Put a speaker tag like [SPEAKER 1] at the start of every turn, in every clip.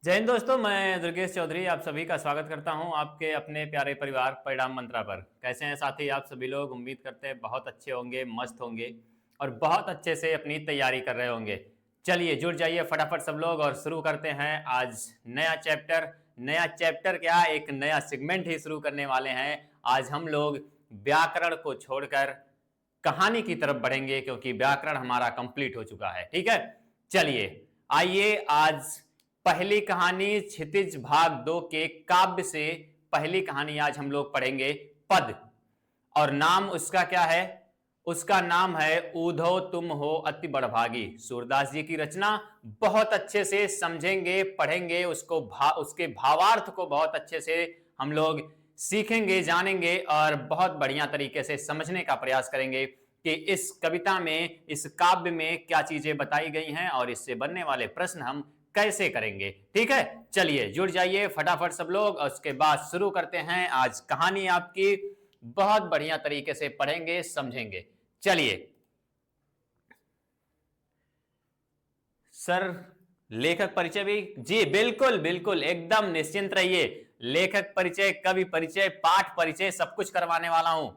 [SPEAKER 1] जय हिंद दोस्तों, मैं दुर्गेश चौधरी आप सभी का स्वागत करता हूं आपके अपने प्यारे परिवार परिणाम मंत्रा पर। कैसे हैं साथी आप सभी लोग? उम्मीद करते हैं बहुत अच्छे होंगे, मस्त होंगे और बहुत अच्छे से अपनी तैयारी कर रहे होंगे। चलिए जुड़ जाइए फटाफट सब लोग और शुरू करते हैं आज नया चैप्टर। नया चैप्टर क्या, एक नया सेगमेंट ही शुरू करने वाले हैं। आज हम लोग व्याकरण को छोड़कर कहानी की तरफ बढ़ेंगे क्योंकि व्याकरण हमारा कंप्लीट हो चुका है। ठीक है, चलिए आइए आज पहली कहानी क्षितिज भाग 2 के काव्य से पहली कहानी आज हम लोग पढ़ेंगे पद। और नाम उसका क्या है? उसका नाम है ऊधो तुम हो अति बड़भागी। सूरदास जी की रचना। बहुत अच्छे से समझेंगे, पढ़ेंगे उसको, उसके भावार्थ को बहुत अच्छे से हम लोग सीखेंगे, जानेंगे और बहुत बढ़िया तरीके से समझने का प्रयास करेंगे कि इस कविता में, इस काव्य में क्या चीजें बताई गई हैं और इससे बनने वाले प्रश्न हम कैसे करेंगे। ठीक है, चलिए जुड़ जाइए फटाफट सब लोग और उसके बाद शुरू करते हैं आज कहानी। आपकी बहुत बढ़िया तरीके से पढ़ेंगे, समझेंगे। चलिए सर, लेखक परिचय भी जी बिल्कुल बिल्कुल एकदम निश्चिंत रहिए। लेखक परिचय, कवि परिचय, पाठ परिचय सब कुछ करवाने वाला हूं।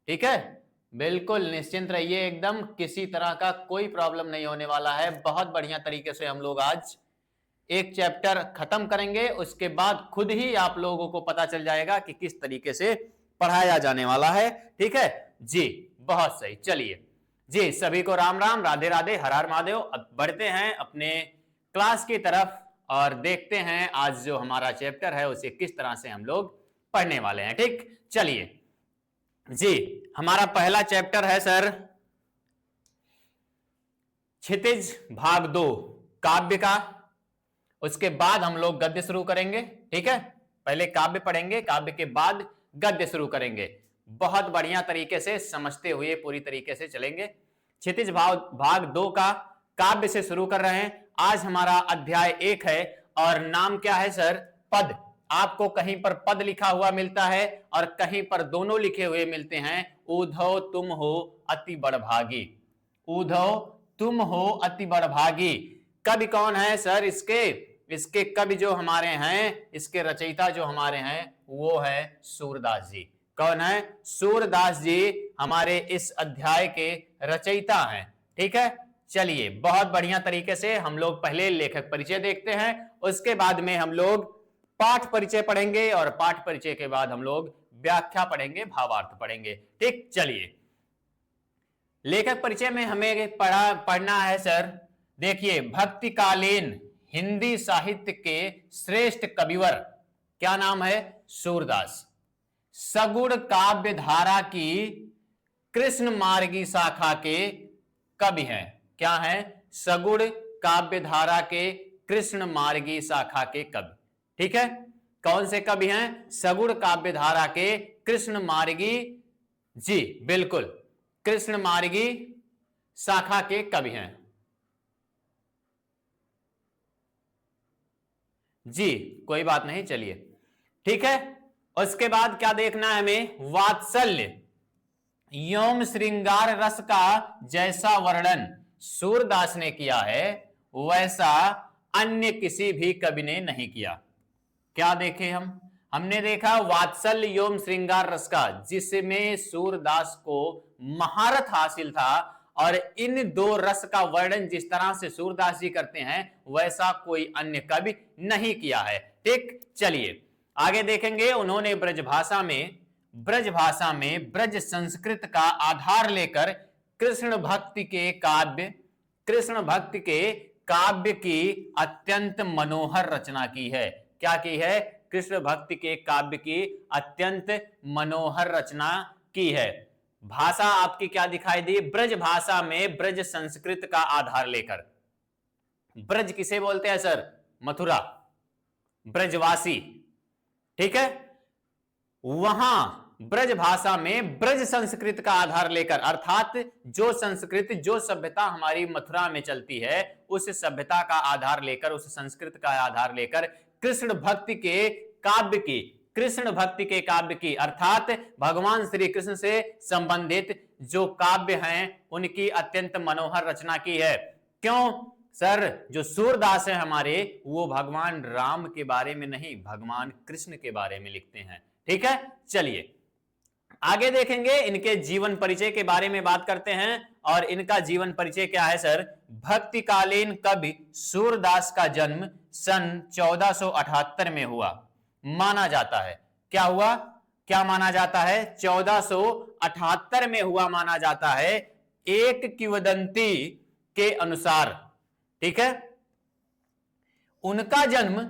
[SPEAKER 1] ठीक है, बिल्कुल निश्चिंत रहिए, एकदम किसी तरह का कोई प्रॉब्लम नहीं होने वाला है। बहुत बढ़िया तरीके से हम लोग आज एक चैप्टर खत्म करेंगे, उसके बाद खुद ही आप लोगों को पता चल जाएगा कि किस तरीके से पढ़ाया जाने वाला है। ठीक है जी, बहुत सही। चलिए जी, सभी को राम राम, राधे राधे, हर हर महादेव। अब बढ़ते हैं अपने क्लास की तरफ और देखते हैं आज जो हमारा चैप्टर है उसे किस तरह से हम लोग पढ़ने वाले हैं। ठीक, चलिए जी, हमारा पहला चैप्टर है सर क्षितिज भाग 2 काव्य का। उसके बाद हम लोग गद्य शुरू करेंगे। ठीक है, पहले काव्य पढ़ेंगे, काव्य के बाद गद्य शुरू करेंगे। बहुत बढ़िया तरीके से समझते हुए पूरी तरीके से चलेंगे। क्षितिज भाग 2 का काव्य से शुरू कर रहे हैं। आज हमारा अध्याय 1 है और नाम क्या है सर? पद। आपको कहीं पर पद लिखा हुआ मिलता है और कहीं पर दोनों लिखे हुए मिलते हैं। ऊधो तुम हो अति बड़भागी। ऊधो तुम हो अति बड़भागी। कवि कौन है सर इसके? इसके कवि जो हमारे हैं, इसके रचयिता जो हमारे हैं वो है सूरदास जी। कौन है? सूरदास जी हमारे इस अध्याय के रचयिता हैं। ठीक है, चलिए बहुत बढ़िया तरीके से हम लोग पहले लेखक परिचय देखते हैं, उसके बाद में हम लोग पाठ परिचय पढ़ेंगे और पाठ परिचय के बाद हम लोग व्याख्या पढ़ेंगे, भावार्थ पढ़ेंगे। ठीक, चलिए लेखक परिचय में हमें पढ़ना है सर। देखिए, भक्तिकालीन हिंदी साहित्य के श्रेष्ठ कविवर, क्या नाम है? सूरदास। सगुण काव्य धारा की कृष्ण मार्गी शाखा के कवि हैं। क्या है? सगुण काव्य धारा के कृष्ण मार्गी शाखा के कवि। ठीक है, कौन से कवि हैं? सगुण काव्य धारा के कृष्ण मार्गी, जी बिल्कुल, कृष्ण मार्गी शाखा के कवि हैं जी, कोई बात नहीं। चलिए ठीक है, उसके बाद क्या देखना है हमें? वात्सल्य एवं श्रृंगार रस का जैसा वर्णन सूरदास ने किया है वैसा अन्य किसी भी कवि ने नहीं किया। क्या देखे हमने देखा वात्सल्य एवं श्रृंगार रस का, जिसमें सूरदास को महारत हासिल था और इन दो रस का वर्णन जिस तरह से सूरदास जी करते हैं वैसा कोई अन्य कवि नहीं किया है। ठीक, चलिए आगे देखेंगे। उन्होंने ब्रज भाषा में ब्रज संस्कृत का आधार लेकर कृष्ण भक्ति के काव्य की अत्यंत मनोहर रचना की है। क्या की है? कृष्ण भक्ति के काव्य की अत्यंत मनोहर रचना की है। भाषा आपकी क्या दिखाई दी? ब्रज भाषा में ब्रज संस्कृत का आधार लेकर। ब्रज किसे बोलते हैं सर? मथुरा, ब्रजवासी। ठीक है, वहां ब्रज भाषा में ब्रज संस्कृत का आधार लेकर, अर्थात जो संस्कृति, जो सभ्यता हमारी मथुरा में चलती है उस सभ्यता का आधार लेकर, उस संस्कृत का आधार लेकर कृष्ण भक्ति के काव्य की अर्थात भगवान श्री कृष्ण से संबंधित जो काव्य हैं उनकी अत्यंत मनोहर रचना की है। क्यों? सर जो सूरदास है हमारे, वो भगवान राम के बारे में नहीं, भगवान कृष्ण के बारे में लिखते हैं। ठीक है, चलिए आगे देखेंगे, इनके जीवन परिचय के बारे में बात करते हैं। और इनका जीवन परिचय क्या है सर? भक्तिकालीन कवि सूरदास का जन्म सन 1478 में हुआ माना जाता है। क्या हुआ? क्या माना जाता है? 1478 में हुआ माना जाता है, एक किंवदंती के अनुसार। ठीक है, उनका जन्म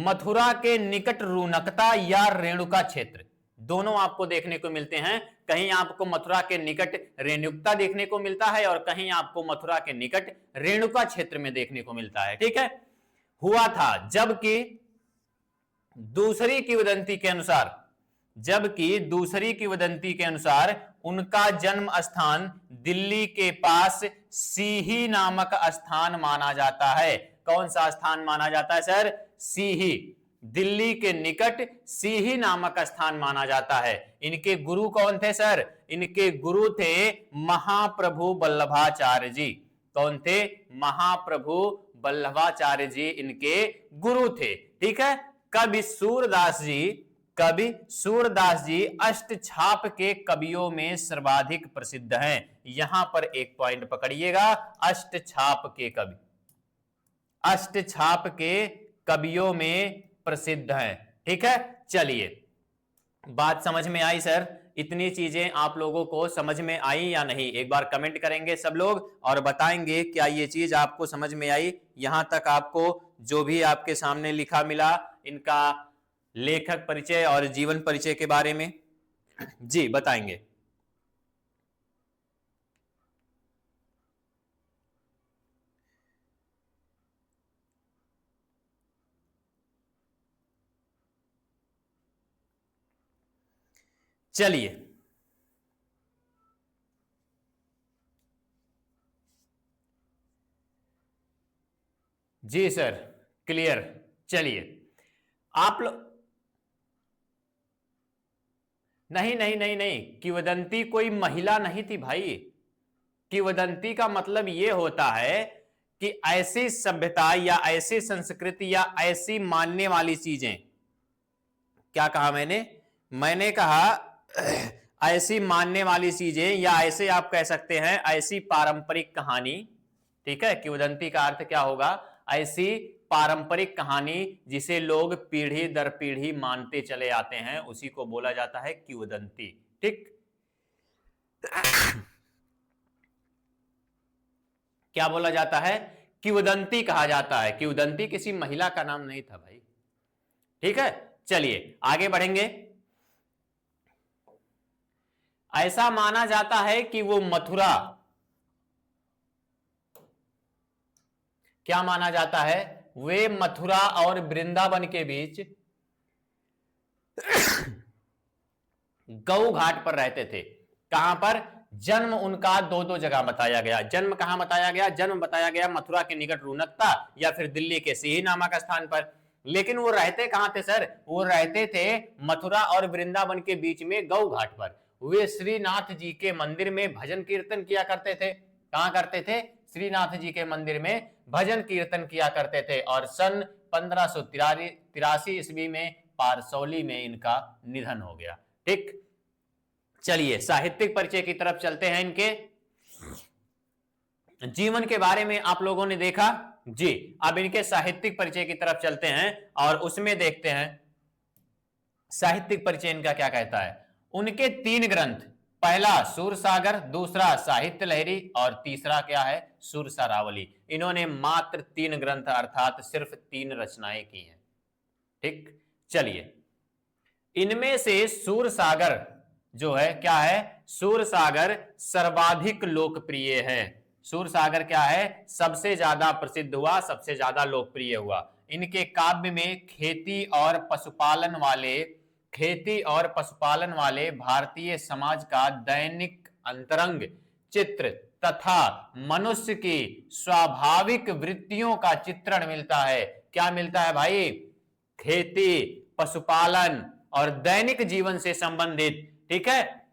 [SPEAKER 1] मथुरा के निकट रूनकता या रेणुका क्षेत्र, दोनों आपको देखने को मिलते हैं। कहीं आपको मथुरा के निकट रेणुकता देखने को मिलता है और कहीं आपको मथुरा के निकट रेणुका क्षेत्र में देखने को मिलता है। ठीक है, हुआ था जबकि दूसरी किंवदंती के अनुसार उनका जन्म स्थान दिल्ली के पास सीही नामक स्थान माना जाता है। कौन सा स्थान माना जाता है सर? सीही, दिल्ली के निकट सीही नामक स्थान माना जाता है। इनके गुरु कौन थे सर? इनके गुरु थे महाप्रभु वल्लभाचार्य जी। कौन थे? महाप्रभु वल्लभाचार्य जी इनके गुरु थे। ठीक है, कवि सूरदास जी अष्टछाप के कवियों में सर्वाधिक प्रसिद्ध हैं। यहां पर एक पॉइंट पकड़िएगा, अष्टछाप के कवियों में प्रसिद्ध हैं। ठीक है, चलिए बात समझ में आई सर? इतनी चीजें आप लोगों को समझ में आई या नहीं? एक बार कमेंट करेंगे सब लोग और बताएंगे क्या ये चीज आपको समझ में आई। यहां तक आपको जो भी आपके सामने लिखा मिला, इनका लेखक परिचय और जीवन परिचय के बारे में जी बताएंगे। चलिए जी सर, क्लियर। चलिए आप लोग, नहीं, किंवदंती कोई महिला नहीं थी भाई। किंवदंती का मतलब यह होता है कि ऐसी सभ्यता या ऐसी संस्कृति या ऐसी मानने वाली चीजें, क्या कहा मैंने कहा ऐसी मानने वाली चीजें, या ऐसे आप कह सकते हैं ऐसी पारंपरिक कहानी। ठीक है, किंवदंती का अर्थ क्या होगा? ऐसी पारंपरिक कहानी जिसे लोग पीढ़ी दर पीढ़ी मानते चले आते हैं, उसी को बोला जाता है किंवदंती। ठीक, क्या बोला जाता है? किंवदंती कहा जाता है। किंवदंती किसी महिला का नाम नहीं था भाई। ठीक है, चलिए आगे बढ़ेंगे। ऐसा माना जाता है कि वो मथुरा, क्या माना जाता है? वे मथुरा और वृंदावन के बीच गौ घाट पर रहते थे। कहां पर? जन्म उनका दो जगह बताया गया। जन्म कहां बताया गया? जन्म बताया गया मथुरा के निकट रूनकता या फिर दिल्ली के सीही नामक स्थान पर। लेकिन वो रहते कहां थे सर? वो रहते थे मथुरा और वृंदावन के बीच में गौ घाट पर। वे श्रीनाथ जी के मंदिर में भजन कीर्तन किया करते थे। कहां करते थे? श्रीनाथ जी के मंदिर में भजन कीर्तन किया करते थे। और सन 1583 ईस्वी में पारसौली में इनका निधन हो गया। ठीक, चलिए साहित्यिक परिचय की तरफ चलते हैं। इनके जीवन के बारे में आप लोगों ने देखा जी, अब इनके साहित्यिक परिचय की तरफ चलते हैं और उसमें देखते हैं साहित्यिक परिचय इनका क्या कहता है। उनके 3 ग्रंथ, पहला सूरसागर, दूसरा साहित्य लहरी और तीसरा क्या है? सुरसारावली। इन्होंने मात्र 3 ग्रंथ अर्थात सिर्फ 3 रचनाएं की हैं। ठीक, चलिए इनमें से सूरसागर जो है क्या है? सूरसागर सर्वाधिक लोकप्रिय है। सूरसागर क्या है? सबसे ज्यादा प्रसिद्ध हुआ, सबसे ज्यादा लोकप्रिय हुआ। इनके काव्य में खेती और पशुपालन वाले भारतीय समाज का दैनिक अंतरंग चित्र तथा मनुष्य की स्वाभाविक वृत्तियों का चित्रण मिलता है। क्या मिलता है भाई? खेती, पशुपालन और दैनिक जीवन से संबंधित, ठीक है,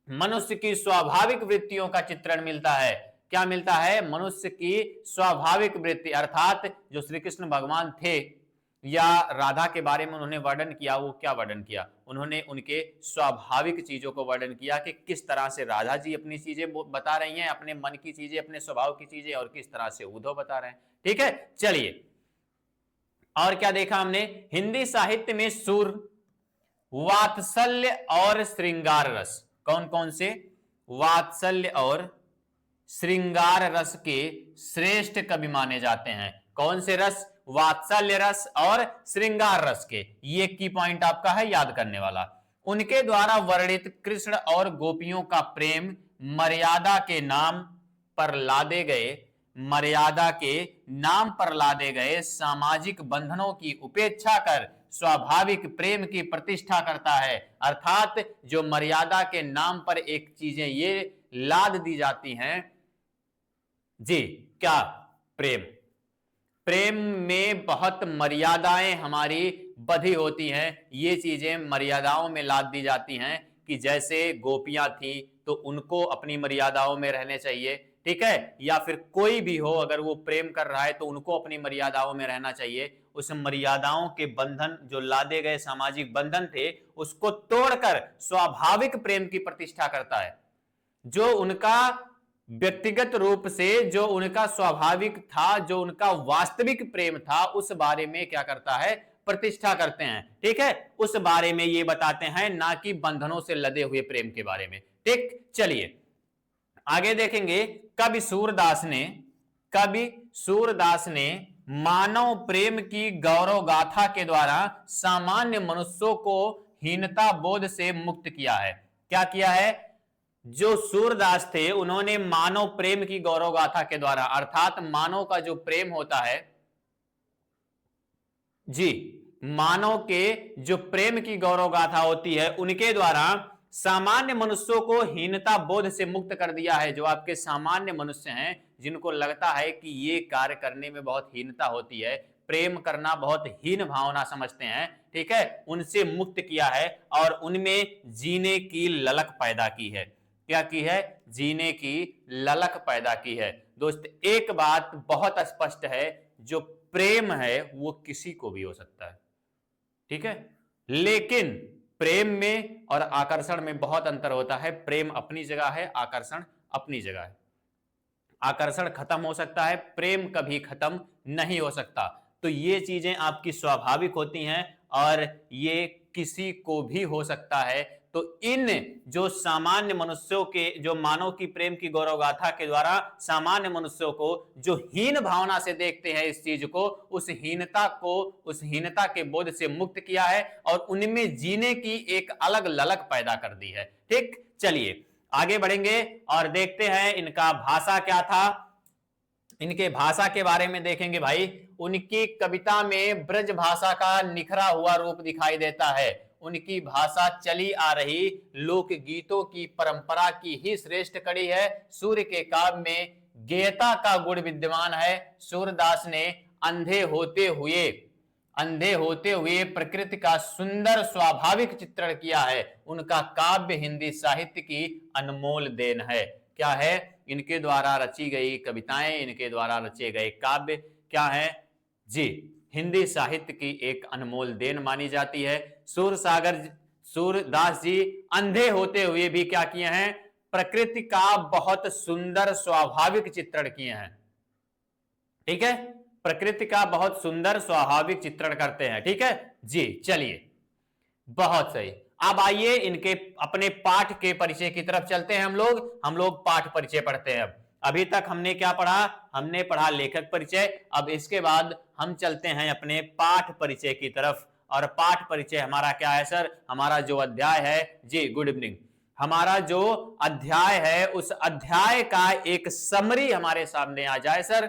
[SPEAKER 1] मनुष्य की स्वाभाविक वृत्तियों का चित्रण मिलता है। क्या मिलता है? मनुष्य की स्वाभाविक वृत्ति, अर्थात जो श्री कृष्ण भगवान थे या राधा के बारे में उन्होंने वर्णन किया, वो क्या वर्णन किया? उन्होंने उनके स्वाभाविक चीजों को वर्णन किया कि किस तरह से राधा जी अपनी चीजें बता रही हैं, अपने मन की चीजें, अपने स्वभाव की चीजें, और किस तरह से उद्धव बता रहे हैं। ठीक है, चलिए और क्या देखा हमने? हिंदी साहित्य में सुर, वात्सल्य और श्रृंगार रस, कौन कौन से? वात्सल्य और श्रृंगार रस के श्रेष्ठ कवि माने जाते हैं। कौन से रस? वात्सल्य रस और श्रृंगार रस के। ये की पॉइंट आपका है याद करने वाला। उनके द्वारा वर्णित कृष्ण और गोपियों का प्रेम मर्यादा के नाम पर लादे गए, मर्यादा के नाम पर लादे गए सामाजिक बंधनों की उपेक्षा कर स्वाभाविक प्रेम की प्रतिष्ठा करता है। अर्थात जो मर्यादा के नाम पर एक चीजें ये लाद दी जाती हैं जी, क्या? प्रेम। प्रेम में बहुत मर्यादाएं हमारी बधी होती हैं, ये चीजें मर्यादाओं में लाद दी जाती हैं कि जैसे गोपियां थी तो उनको अपनी मर्यादाओं में रहने चाहिए, ठीक है, या फिर कोई भी हो अगर वो प्रेम कर रहा है तो उनको अपनी मर्यादाओं में रहना चाहिए। उस मर्यादाओं के बंधन, जो लादे गए सामाजिक बंधन थे, उसको तोड़कर स्वाभाविक प्रेम की प्रतिष्ठा करता है। जो उनका व्यक्तिगत रूप से, जो उनका स्वाभाविक था, जो उनका वास्तविक प्रेम था, उस बारे में क्या करता है? प्रतिष्ठा करते हैं। ठीक है, उस बारे में ये बताते हैं, ना कि बंधनों से लदे हुए प्रेम के बारे में। ठीक, चलिए आगे देखेंगे। कवि सूरदास ने मानव प्रेम की गौरव गाथा के द्वारा सामान्य मनुष्यों को हीनता बोध से मुक्त किया है। क्या किया है? जो सूरदास थे उन्होंने मानव प्रेम की गौरव गाथा के द्वारा, अर्थात मानव का जो प्रेम होता है जी, मानव के जो प्रेम की गौरव गाथा होती है, उनके द्वारा सामान्य मनुष्यों को हीनता बोध से मुक्त कर दिया है। जो आपके सामान्य मनुष्य हैं, जिनको लगता है कि ये कार्य करने में बहुत हीनता होती है, प्रेम करना बहुत हीन भावना समझते हैं, ठीक है, उनसे मुक्त किया है और उनमें जीने की ललक पैदा की है। क्या की है? जीने की ललक पैदा की है। दोस्त एक बात बहुत स्पष्ट है, जो प्रेम है वो किसी को भी हो सकता है, ठीक है, लेकिन प्रेम में और आकर्षण में बहुत अंतर होता है। प्रेम अपनी जगह है, आकर्षण अपनी जगह है। आकर्षण खत्म हो सकता है, प्रेम कभी खत्म नहीं हो सकता। तो ये चीजें आपकी स्वाभाविक होती हैं और ये किसी को भी हो सकता है। तो इन जो सामान्य मनुष्यों के, जो मानव की प्रेम की गौरव गाथा के द्वारा सामान्य मनुष्यों को जो हीन भावना से देखते हैं इस चीज को, उस हीनता के बोध से मुक्त किया है और उनमें जीने की एक अलग ललक पैदा कर दी है। ठीक, चलिए आगे बढ़ेंगे और देखते हैं इनका भाषा क्या था। इनके भाषा के बारे में देखेंगे भाई। उनकी कविता में ब्रज भाषा का निखरा हुआ रूप दिखाई देता है। उनकी भाषा चली आ रही लोक गीतों की परंपरा की ही श्रेष्ठ कड़ी है। सूर्य के काव्य में गेयता का गुण विद्यमान है। सूरदास ने अंधे होते हुए प्रकृति का सुंदर स्वाभाविक चित्रण किया है। उनका काव्य हिंदी साहित्य की अनमोल देन है। क्या है? इनके द्वारा रची गई कविताएं, इनके द्वारा रचे गए काव्य क्या है जी, हिंदी साहित्य की एक अनमोल देन मानी जाती है। सूरदास जी अंधे होते हुए भी क्या किए हैं? प्रकृति का बहुत सुंदर स्वाभाविक चित्रण किए हैं। ठीक है, प्रकृति का बहुत सुंदर स्वाभाविक चित्रण करते हैं। ठीक है जी, चलिए बहुत सही। अब आइए इनके अपने पाठ के परिचय की तरफ चलते हैं। हम लोग पाठ परिचय पढ़ते हैं। अभी तक हमने क्या पढ़ा? हमने पढ़ा लेखक परिचय। अब इसके बाद हम चलते हैं अपने पाठ परिचय की तरफ। और पाठ परिचय हमारा क्या है सर? हमारा जो अध्याय है जी, गुड इवनिंग, हमारा जो अध्याय है उस अध्याय का एक समरी हमारे सामने आ जाए सर,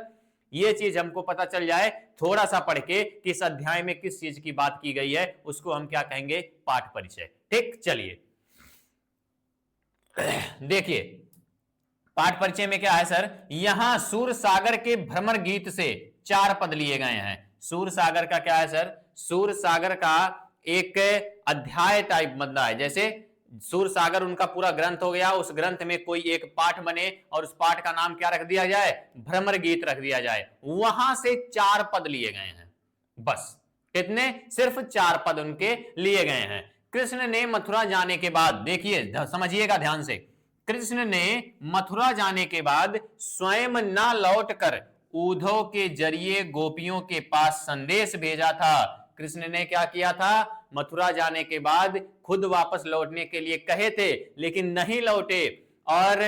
[SPEAKER 1] ये चीज हमको पता चल जाए थोड़ा सा पढ़ के कि इस अध्याय में किस चीज की बात की गई है, उसको हम क्या कहेंगे? पाठ परिचय। ठीक, चलिए देखिए पाठ परिचय में क्या है सर। यहां सूर सागर के भ्रमर गीत से 4 पद लिए गए हैं। सूर सागर का क्या है सर? सूर सागर का एक अध्याय टाइप बंदा है। जैसे सूर सागर उनका पूरा ग्रंथ हो गया, उस ग्रंथ में कोई एक पाठ बने और उस पाठ का नाम क्या रख दिया जाए, भ्रमर गीत रख दिया जाए। वहां से 4 पद लिए गए हैं, बस कितने, सिर्फ 4 पद उनके लिए गए हैं। कृष्ण ने मथुरा जाने के बाद, देखिए समझिएगा ध्यान से, कृष्ण ने मथुरा जाने के बाद स्वयं न लौटकर उद्धव के जरिए गोपियों के पास संदेश भेजा था। कृष्ण ने क्या किया था, मथुरा जाने के बाद खुद वापस लौटने के लिए कहे थे, लेकिन नहीं लौटे और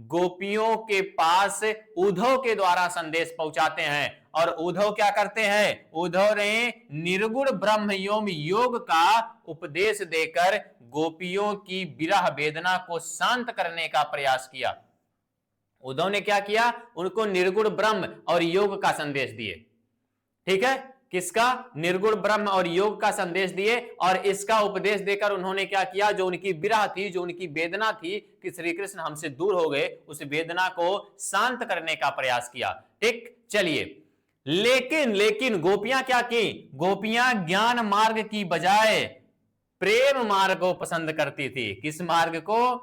[SPEAKER 1] गोपियों के पास उद्धव के द्वारा संदेश पहुंचाते हैं। और उद्धव क्या करते हैं, उद्धव ने निर्गुण ब्रह्म योग का उपदेश देकर गोपियों की विरह वेदना को शांत करने का प्रयास किया। उद्धव ने क्या किया, उनको निर्गुण ब्रह्म और योग का संदेश दिए। ठीक है, किसका, निर्गुण ब्रह्म और योग का संदेश दिए, और इसका उपदेश देकर उन्होंने क्या किया, जो उनकी विरह थी, जो उनकी वेदना थी कि श्री कृष्ण हमसे दूर हो गए, उस वेदना को शांत करने का प्रयास किया। ठीक, चलिए, लेकिन गोपियां क्या की, गोपियां ज्ञान मार्ग की बजाय प्रेम मार्ग को पसंद करती थी। किस मार्ग को,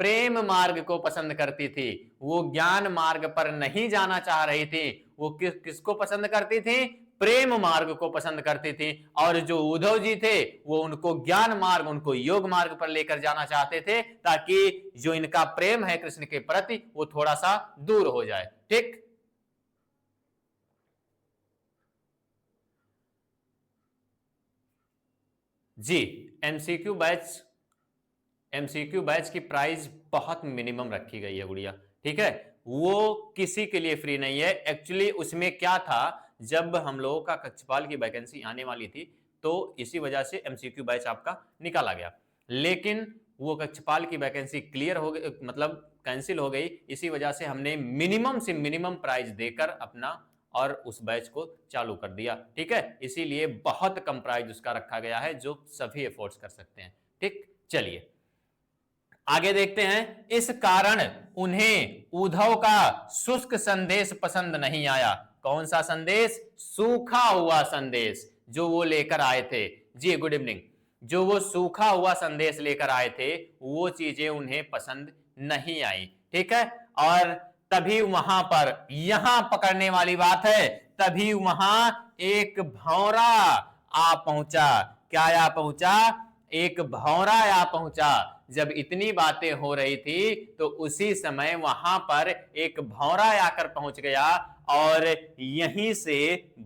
[SPEAKER 1] प्रेम मार्ग को पसंद करती थी। वो ज्ञान मार्ग पर नहीं जाना चाह रही थी, वो किसको पसंद करती थी, प्रेम मार्ग को पसंद करती थी। और जो उद्धव जी थे वो उनको ज्ञान मार्ग, उनको योग मार्ग पर लेकर जाना चाहते थे, ताकि जो इनका प्रेम है कृष्ण के प्रति वो थोड़ा सा दूर हो जाए। ठीक, जी, एमसीक्यू बैच की प्राइस बहुत मिनिमम रखी गई है गुड़िया। ठीक है, वो किसी के लिए फ्री नहीं है। एक्चुअली उसमें क्या था, जब हम लोगों का कक्षपाल की वैकेंसी आने वाली थी तो इसी वजह से एमसीक्यू बैच आपका निकाला गया, लेकिन वो कक्षपाल की वैकेंसी क्लियर हो गई, मतलब कैंसिल हो गई। इसी वजह से हमने मिनिमम से मिनिमम प्राइस देकर अपना और उस बैच को चालू कर दिया। ठीक है, इसीलिए बहुत कम प्राइस उसका रखा गया है, जो सभी अफोर्ड कर सकते हैं। ठीक, चलिए आगे देखते हैं। इस कारण उन्हें उद्धव का शुष्क संदेश पसंद नहीं आया। कौन सा संदेश, सूखा हुआ संदेश जो वो लेकर आए थे। जी गुड इवनिंग, जो वो सूखा हुआ संदेश लेकर आए थे वो चीजें उन्हें पसंद नहीं आई। ठीक है, और तभी वहां पर, यहां पकड़ने वाली बात है, तभी वहां एक भौरा आ पहुंचा। क्या आ पहुंचा, एक भौरा आ पहुंचा। जब इतनी बातें हो रही थी तो उसी समय वहां पर एक भौरा आकर पहुंच गया और यहीं से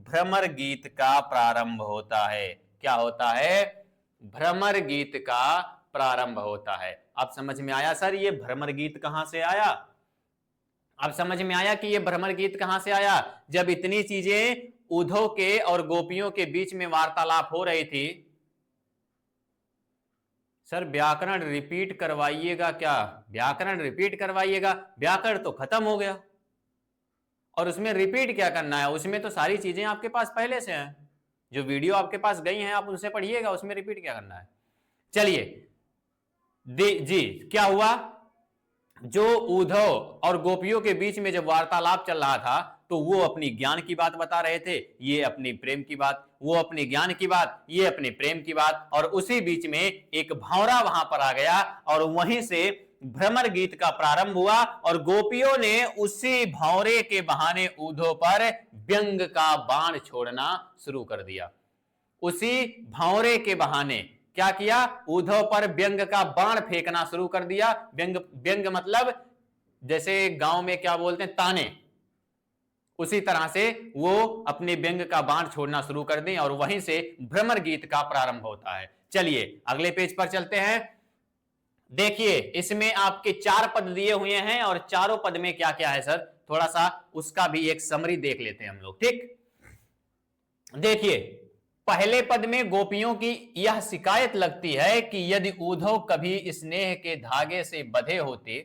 [SPEAKER 1] भ्रमर गीत का प्रारंभ होता है। क्या होता है, भ्रमर गीत का प्रारंभ होता है। अब समझ में आया सर ये भ्रमर गीत कहां से आया, अब समझ में आया कि ये भ्रमर गीत कहां से आया। जब इतनी चीजें उद्धव के और गोपियों के बीच में वार्तालाप हो रही थी। सर व्याकरण रिपीट करवाइएगा क्या, व्याकरण रिपीट करवाइएगा, व्याकरण तो खत्म हो गया और उसमें रिपीट क्या करना है, उसमें तो सारी चीजें आपके पास पहले से हैं, जो वीडियो आपके पास गई हैं आप उनसे पढ़िएगा, उसमें रिपीट क्या करना है। चलिए जी, क्या हुआ, जो उद्धव और गोपियों के बीच में जब वार्तालाप चल रहा था तो वो अपनी ज्ञान की बात बता रहे थे, ये अपनी प्रेम की बात, वो अपनी ज्ञान की बात, ये अपने प्रेम की बात, और उसी बीच में एक भौरा वहां पर आ गया और वहीं से भ्रमर गीत का प्रारंभ हुआ और गोपियों ने उसी भौरे के बहाने उद्धव पर व्यंग का बाण छोड़ना शुरू कर दिया। उसी भौरे के बहाने क्या किया, उद्धव पर व्यंग का बाण फेंकना शुरू कर दिया। व्यंग मतलब जैसे गांव में क्या बोलते हैं, ताने, उसी तरह से वो अपने व्यंग का बाण छोड़ना शुरू कर दें और वहीं से भ्रमर गीत का प्रारंभ होता है। चलिए अगले पेज पर चलते हैं। देखिए इसमें आपके 4 पद दिए हुए हैं और चारों पद में क्या क्या है सर, थोड़ा सा उसका भी एक समरी देख लेते हैं हम लोग। ठीक, देखिए पहले पद में गोपियों की यह शिकायत लगती है कि यदि उद्धव कभी स्नेह के धागे से बंधे होते,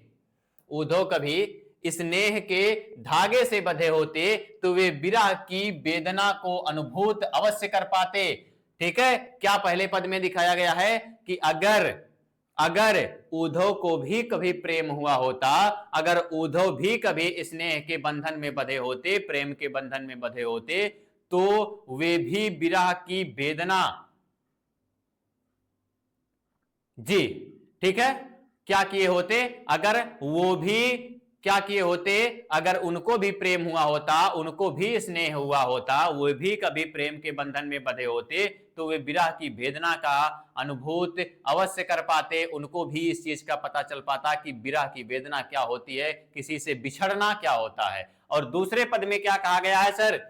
[SPEAKER 1] उद्धव कभी स्नेह के धागे से बंधे होते तो वे विरह की वेदना को अनुभूत अवश्य कर पाते। ठीक है, क्या पहले पद में दिखाया गया है कि अगर उद्धव को भी कभी प्रेम हुआ होता, अगर उद्धव भी कभी स्नेह के बंधन में बंधे होते, प्रेम के बंधन में बंधे होते, तो वे भी विरह की वेदना, जी ठीक है, क्या किए होते, अगर वो भी क्या किए होते, अगर उनको भी प्रेम हुआ होता, उनको भी स्नेह हुआ होता, वो भी कभी प्रेम के बंधन में बंधे होते, तो वे विरह की वेदना का अनुभूत अवश्य कर पाते, उनको भी इस चीज का पता चल पाता कि विरह की वेदना क्या होती है, किसी से बिछड़ना क्या होता है। और दूसरे पद में क्या कहा गया है सर,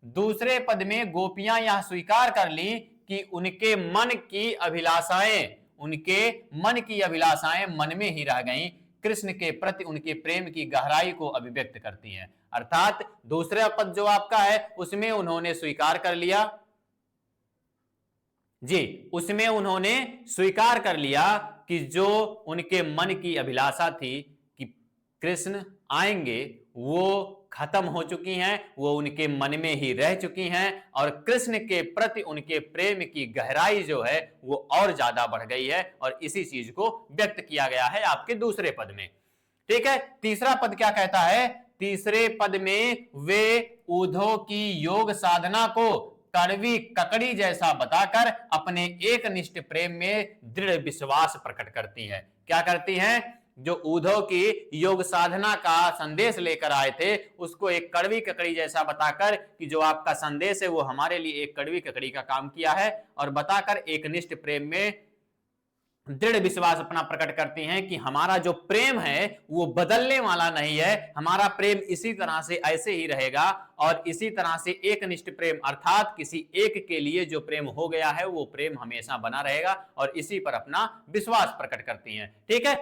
[SPEAKER 1] दूसरे पद में गोपियां यह स्वीकार कर ली कि उनके मन की अभिलाषाएं, उनके मन की अभिलाषाएं मन में ही रह गईं, कृष्ण के प्रति उनके प्रेम की गहराई को अभिव्यक्त करती हैं। अर्थात दूसरा पद जो आपका है उसमें उन्होंने स्वीकार कर लिया, जी उसमें उन्होंने स्वीकार कर लिया कि जो उनके मन की अभिलाषा थी कि कृष्ण आएंगे, वो खत्म हो चुकी हैं, वो उनके मन में ही रह चुकी हैं, और कृष्ण के प्रति उनके प्रेम की गहराई जो है वो और ज्यादा बढ़ गई है, और इसी चीज को व्यक्त किया गया है आपके दूसरे पद में। ठीक है, तीसरा पद क्या कहता है, तीसरे पद में वे ऊधो की योग साधना को कड़वी ककड़ी जैसा बताकर अपने एक निष्ठ प्रेम में दृढ़ विश्वास प्रकट करती हैं। क्या करती हैं, जो ऊधव की योग साधना का संदेश लेकर आए थे उसको एक कड़वी ककड़ी जैसा बताकर कि जो आपका संदेश है वो हमारे लिए एक कड़वी ककड़ी का काम किया है, और बताकर एक निष्ठ प्रेम में दृढ़ विश्वास अपना प्रकट करती हैं कि हमारा जो प्रेम है वो बदलने वाला नहीं है, हमारा प्रेम इसी तरह से ऐसे ही रहेगा, और इसी तरह से एक निष्ठ प्रेम अर्थात किसी एक के लिए जो प्रेम हो गया है वो प्रेम हमेशा बना रहेगा, और इसी पर अपना विश्वास प्रकट करती हैं। ठीक है,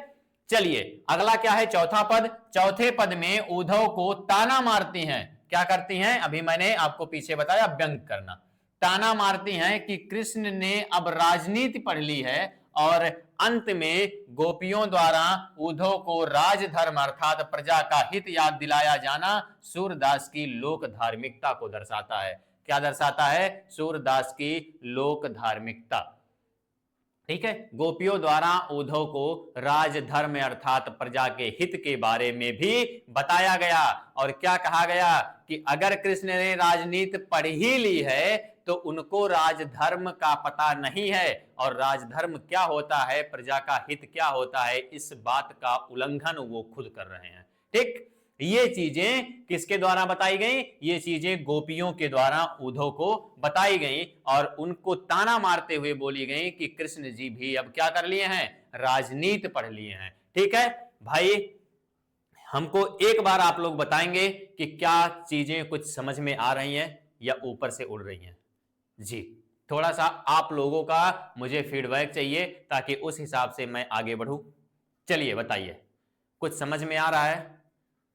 [SPEAKER 1] चलिए अगला क्या है, चौथा पद। चौथे पद में उद्धव को ताना मारती हैं। क्या करती हैं, अभी मैंने आपको पीछे बताया व्यंग करना। ताना मारती हैं कि कृष्ण ने अब राजनीति पढ़ ली है, और अंत में गोपियों द्वारा उद्धव को राजधर्म अर्थात प्रजा का हित याद दिलाया जाना सूरदास की लोक धार्मिकता को दर्शाता है। क्या दर्शाता है, सूरदास की लोक धार्मिकता। ठीक है, गोपियों द्वारा उद्धव को राजधर्म अर्थात प्रजा के हित के बारे में भी बताया गया, और क्या कहा गया कि अगर कृष्ण ने राजनीति पढ़ ही ली है तो उनको राजधर्म का पता नहीं है, और राजधर्म क्या होता है, प्रजा का हित क्या होता है, इस बात का उल्लंघन वो खुद कर रहे हैं। ठीक, ये चीजें किसके द्वारा बताई गई, ये चीजें गोपियों के द्वारा उद्धव को बताई गई, और उनको ताना मारते हुए बोली गई कि कृष्ण जी भी अब क्या कर लिए हैं, राजनीति पढ़ लिए हैं। ठीक है भाई, हमको एक बार आप लोग बताएंगे कि क्या चीजें कुछ समझ में आ रही हैं या ऊपर से उड़ रही हैं। जी, थोड़ा सा आप लोगों का मुझे फीडबैक चाहिए ताकि उस हिसाब से मैं आगे बढ़ूं। चलिए बताइए, कुछ समझ में आ रहा है,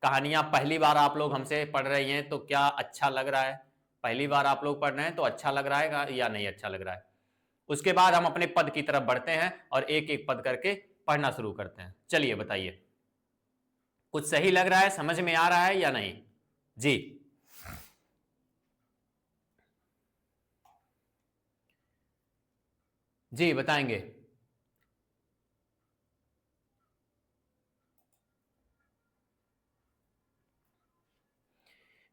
[SPEAKER 1] कहानियां पहली बार आप लोग हमसे पढ़ रही हैं तो क्या अच्छा लग रहा है, पहली बार आप लोग पढ़ रहे हैं तो अच्छा लग रहा है या नहीं अच्छा लग रहा है। उसके बाद हम अपने पद की तरफ बढ़ते हैं और एक एक पद करके पढ़ना शुरू करते हैं। चलिए बताइए, कुछ सही लग रहा है, समझ में आ रहा है या नहीं। जी जी बताएंगे।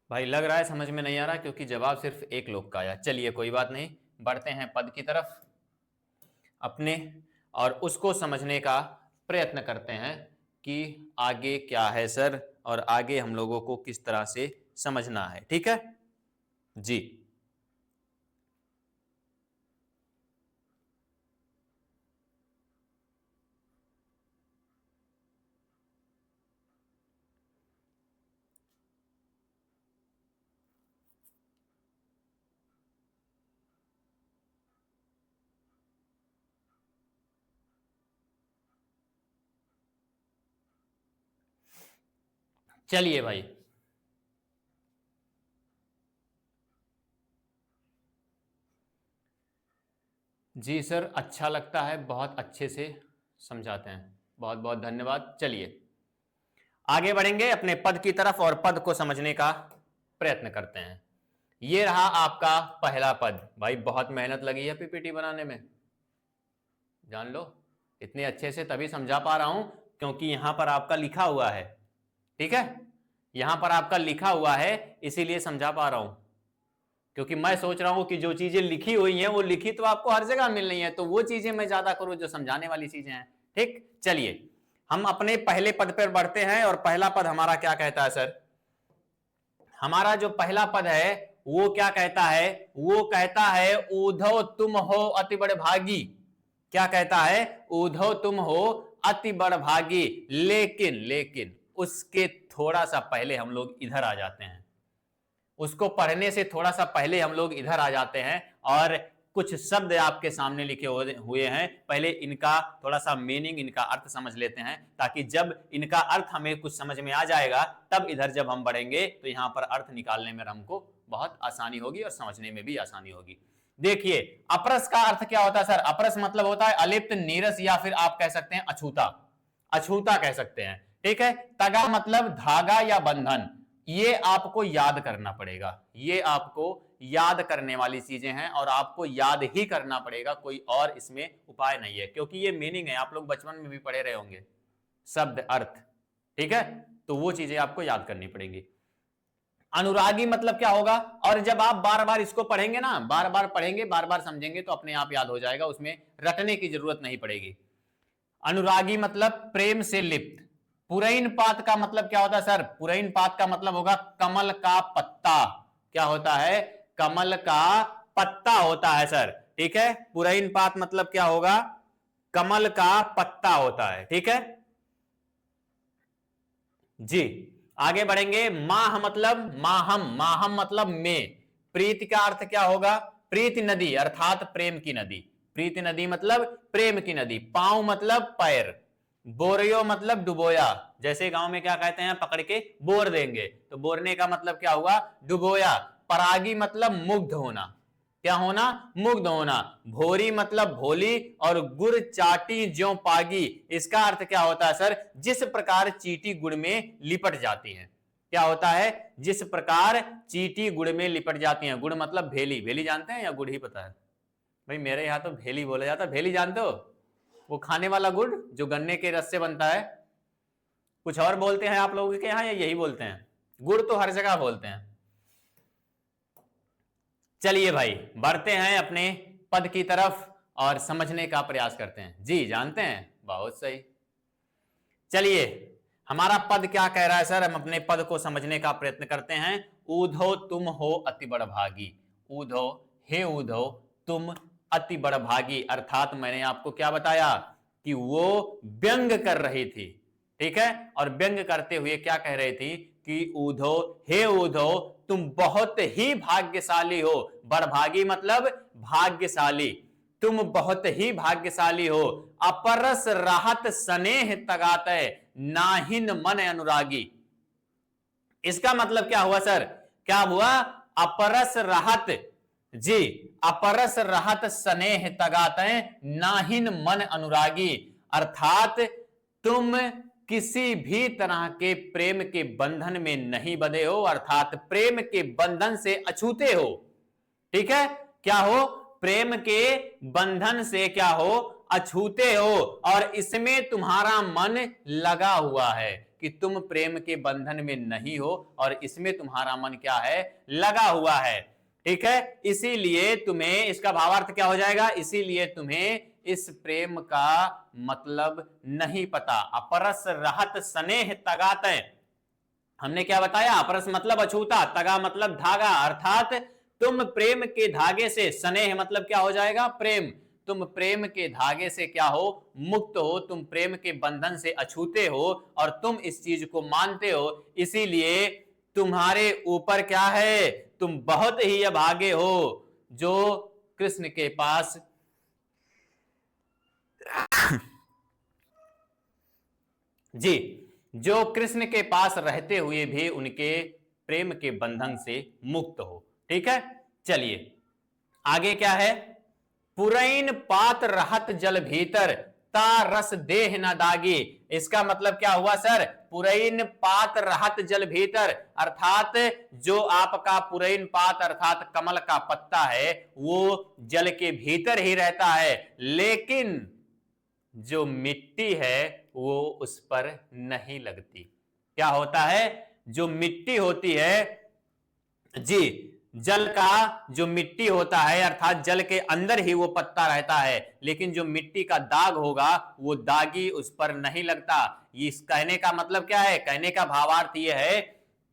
[SPEAKER 1] भाई लग रहा है समझ में नहीं आ रहा क्योंकि जवाब सिर्फ एक लोग का आया। चलिए कोई बात नहीं, बढ़ते हैं पद की तरफ अपने, और उसको समझने का प्रयत्न करते हैं कि आगे क्या है सर, और आगे हम लोगों को किस तरह से समझना है। ठीक है जी, चलिए भाई जी सर, अच्छा लगता है, बहुत अच्छे से समझाते हैं, बहुत बहुत धन्यवाद। चलिए आगे बढ़ेंगे अपने पद की तरफ और पद को समझने का प्रयत्न करते हैं। ये रहा आपका पहला पद। भाई बहुत मेहनत लगी है पीपीटी बनाने में, जान लो, इतने अच्छे से तभी समझा पा रहा हूं क्योंकि यहां पर आपका लिखा हुआ है। ठीक है, यहां पर आपका लिखा हुआ है इसीलिए समझा पा रहा हूं, क्योंकि मैं सोच रहा हूं कि जो चीजें लिखी हुई हैं वो लिखी तो आपको हर जगह मिल रही हैं, तो वो चीजें मैं ज्यादा करूं जो समझाने वाली चीजें हैं। ठीक, चलिए हम अपने पहले पद पर बढ़ते हैं और पहला पद हमारा क्या कहता है सर? हमारा जो पहला पद है वो क्या कहता है? वो कहता है ऊधव तुम हो अति बड़भागी। क्या कहता है? ऊधव तुम हो अति बड़भागी। लेकिन उसके थोड़ा सा पहले हम लोग इधर आ जाते हैं, उसको पढ़ने से थोड़ा सा पहले हम लोग इधर आ जाते हैं और कुछ शब्द आपके सामने लिखे हुए हैं। पहले इनका थोड़ा सा मीनिंग, इनका अर्थ समझ लेते हैं, ताकि जब इनका अर्थ हमें कुछ समझ में आ जाएगा तब इधर जब हम बढ़ेंगे तो यहां पर अर्थ निकालने में हमको बहुत आसानी होगी और समझने में भी आसानी होगी। देखिए, अपरस का अर्थ क्या होता है सर? अपरस मतलब होता है अलिप्त, नीरस, या फिर आप कह सकते हैं अछूता, अछूता कह सकते हैं। ठीक है। तगा मतलब धागा या बंधन। ये आपको याद करना पड़ेगा, ये आपको याद करने वाली चीजें हैं और आपको याद ही करना पड़ेगा, कोई और इसमें उपाय नहीं है, क्योंकि ये मीनिंग है, आप लोग बचपन में भी पढ़े रहे होंगे शब्द अर्थ। ठीक है, तो वो चीजें आपको याद करनी पड़ेंगी। अनुरागी मतलब क्या होगा? और जब आप बार बार इसको पढ़ेंगे ना, बार बार पढ़ेंगे, बार बार समझेंगे तो अपने आप याद हो जाएगा, उसमें रटने की जरूरत नहीं पड़ेगी। अनुरागी मतलब प्रेम से लिप्त। पुरैन पात का मतलब क्या होता है सर? पुरैन पात का मतलब होगा कमल का पत्ता। क्या होता है? कमल का पत्ता होता है सर। ठीक है, पुरैन पात मतलब क्या होगा? कमल का पत्ता होता है। ठीक है जी, आगे बढ़ेंगे। माह मतलब माहम, माहम मतलब में। प्रीति का अर्थ क्या होगा? प्रीति नदी अर्थात प्रेम की नदी। प्रीति नदी मतलब प्रेम की नदी। पांव मतलब पैर। बोरियो मतलब डुबोया, जैसे गांव में क्या कहते हैं, पकड़ के बोर देंगे, तो बोरने का मतलब क्या हुआ? डुबोया। परागी मतलब मुग्ध होना। क्या होना? मुग्ध होना। भोरी मतलब भोली और गुड़ चाटी ज्यों पागी, इसका अर्थ क्या होता है सर? जिस प्रकार चींटी गुड़ में लिपट जाती है। क्या होता है? जिस प्रकार चींटी गुड़ में लिपट जाती है। गुड़ मतलब भेली, भेली जानते हैं या गुड़ ही पता है? भाई मेरे यहाँ तो भेली बोला जाता है। भेली जानते हो? वो खाने वाला गुड़ जो गन्ने के रस से बनता है। कुछ और बोलते हैं आप लोगों के यहाँ या यही बोलते हैं? गुड़ तो हर जगह बोलते हैं। चलिए भाई बढ़ते हैं अपने पद की तरफ और समझने का प्रयास करते हैं। जी जानते हैं, बहुत सही। चलिए हमारा पद क्या कह रहा है सर? हम अपने पद को समझने का प्रयत्न करते हैं। ऊधो तुम हो अति बड़भागी। ऊधो, हे ऊधो तुम अति बड़भागी, अर्थात मैंने आपको क्या बताया कि वो व्यंग कर रही थी। ठीक है, और व्यंग करते हुए क्या कह रही थी कि ऊधो, हे ऊधो तुम बहुत ही भाग्यशाली हो। बड़भागी मतलब भाग्यशाली, तुम बहुत ही भाग्यशाली हो। अपरस राहत स्नेह तगाते नाहिन मन अनुरागी। इसका मतलब क्या हुआ सर? क्या हुआ? अपरस राहत, जी अपरस राहत स्नेह तगाते नाहिन मन अनुरागी, अर्थात तुम किसी भी तरह के प्रेम के बंधन में नहीं बंधे हो, अर्थात प्रेम के बंधन से अछूते हो। ठीक है, क्या हो? प्रेम के बंधन से क्या हो? अछूते हो, और इसमें तुम्हारा मन लगा हुआ है कि तुम प्रेम के बंधन में नहीं हो और इसमें तुम्हारा मन क्या है? लगा हुआ है। ठीक है, इसीलिए तुम्हें, इसका भावार्थ क्या हो जाएगा? इसीलिए तुम्हें इस प्रेम का मतलब नहीं पता। अपरस रहत स्नेह तगाते, हमने क्या बताया? अपरस मतलब अछूता, तगा मतलब धागा, अर्थात तुम प्रेम के धागे से, स्नेह मतलब क्या हो जाएगा? प्रेम। तुम प्रेम के धागे से क्या हो? मुक्त हो, तुम प्रेम के बंधन से अछूते हो और तुम इस चीज को मानते हो, इसीलिए तुम्हारे ऊपर क्या है? तुम बहुत ही अभागे हो जो कृष्ण के पास जी, जो कृष्ण के पास रहते हुए भी उनके प्रेम के बंधन से मुक्त हो। ठीक है, चलिए आगे क्या है? पुरैन पात रहत जल भीतर ता रस देह न दागी, इसका मतलब क्या हुआ सर? पुरैन पात रहत जल भीतर, अर्थात जो आपका पुरैन पात अर्थात कमल का पत्ता है वो जल के भीतर ही रहता है, लेकिन जो मिट्टी है वो उस पर नहीं लगती। क्या होता है? जो मिट्टी होती है, जी जल का जो मिट्टी होता है अर्थात जल के अंदर ही वो पत्ता रहता है, लेकिन जो मिट्टी का दाग होगा वो दागी उस पर नहीं लगता। इस कहने का मतलब क्या है? कहने का भावार्थ ये है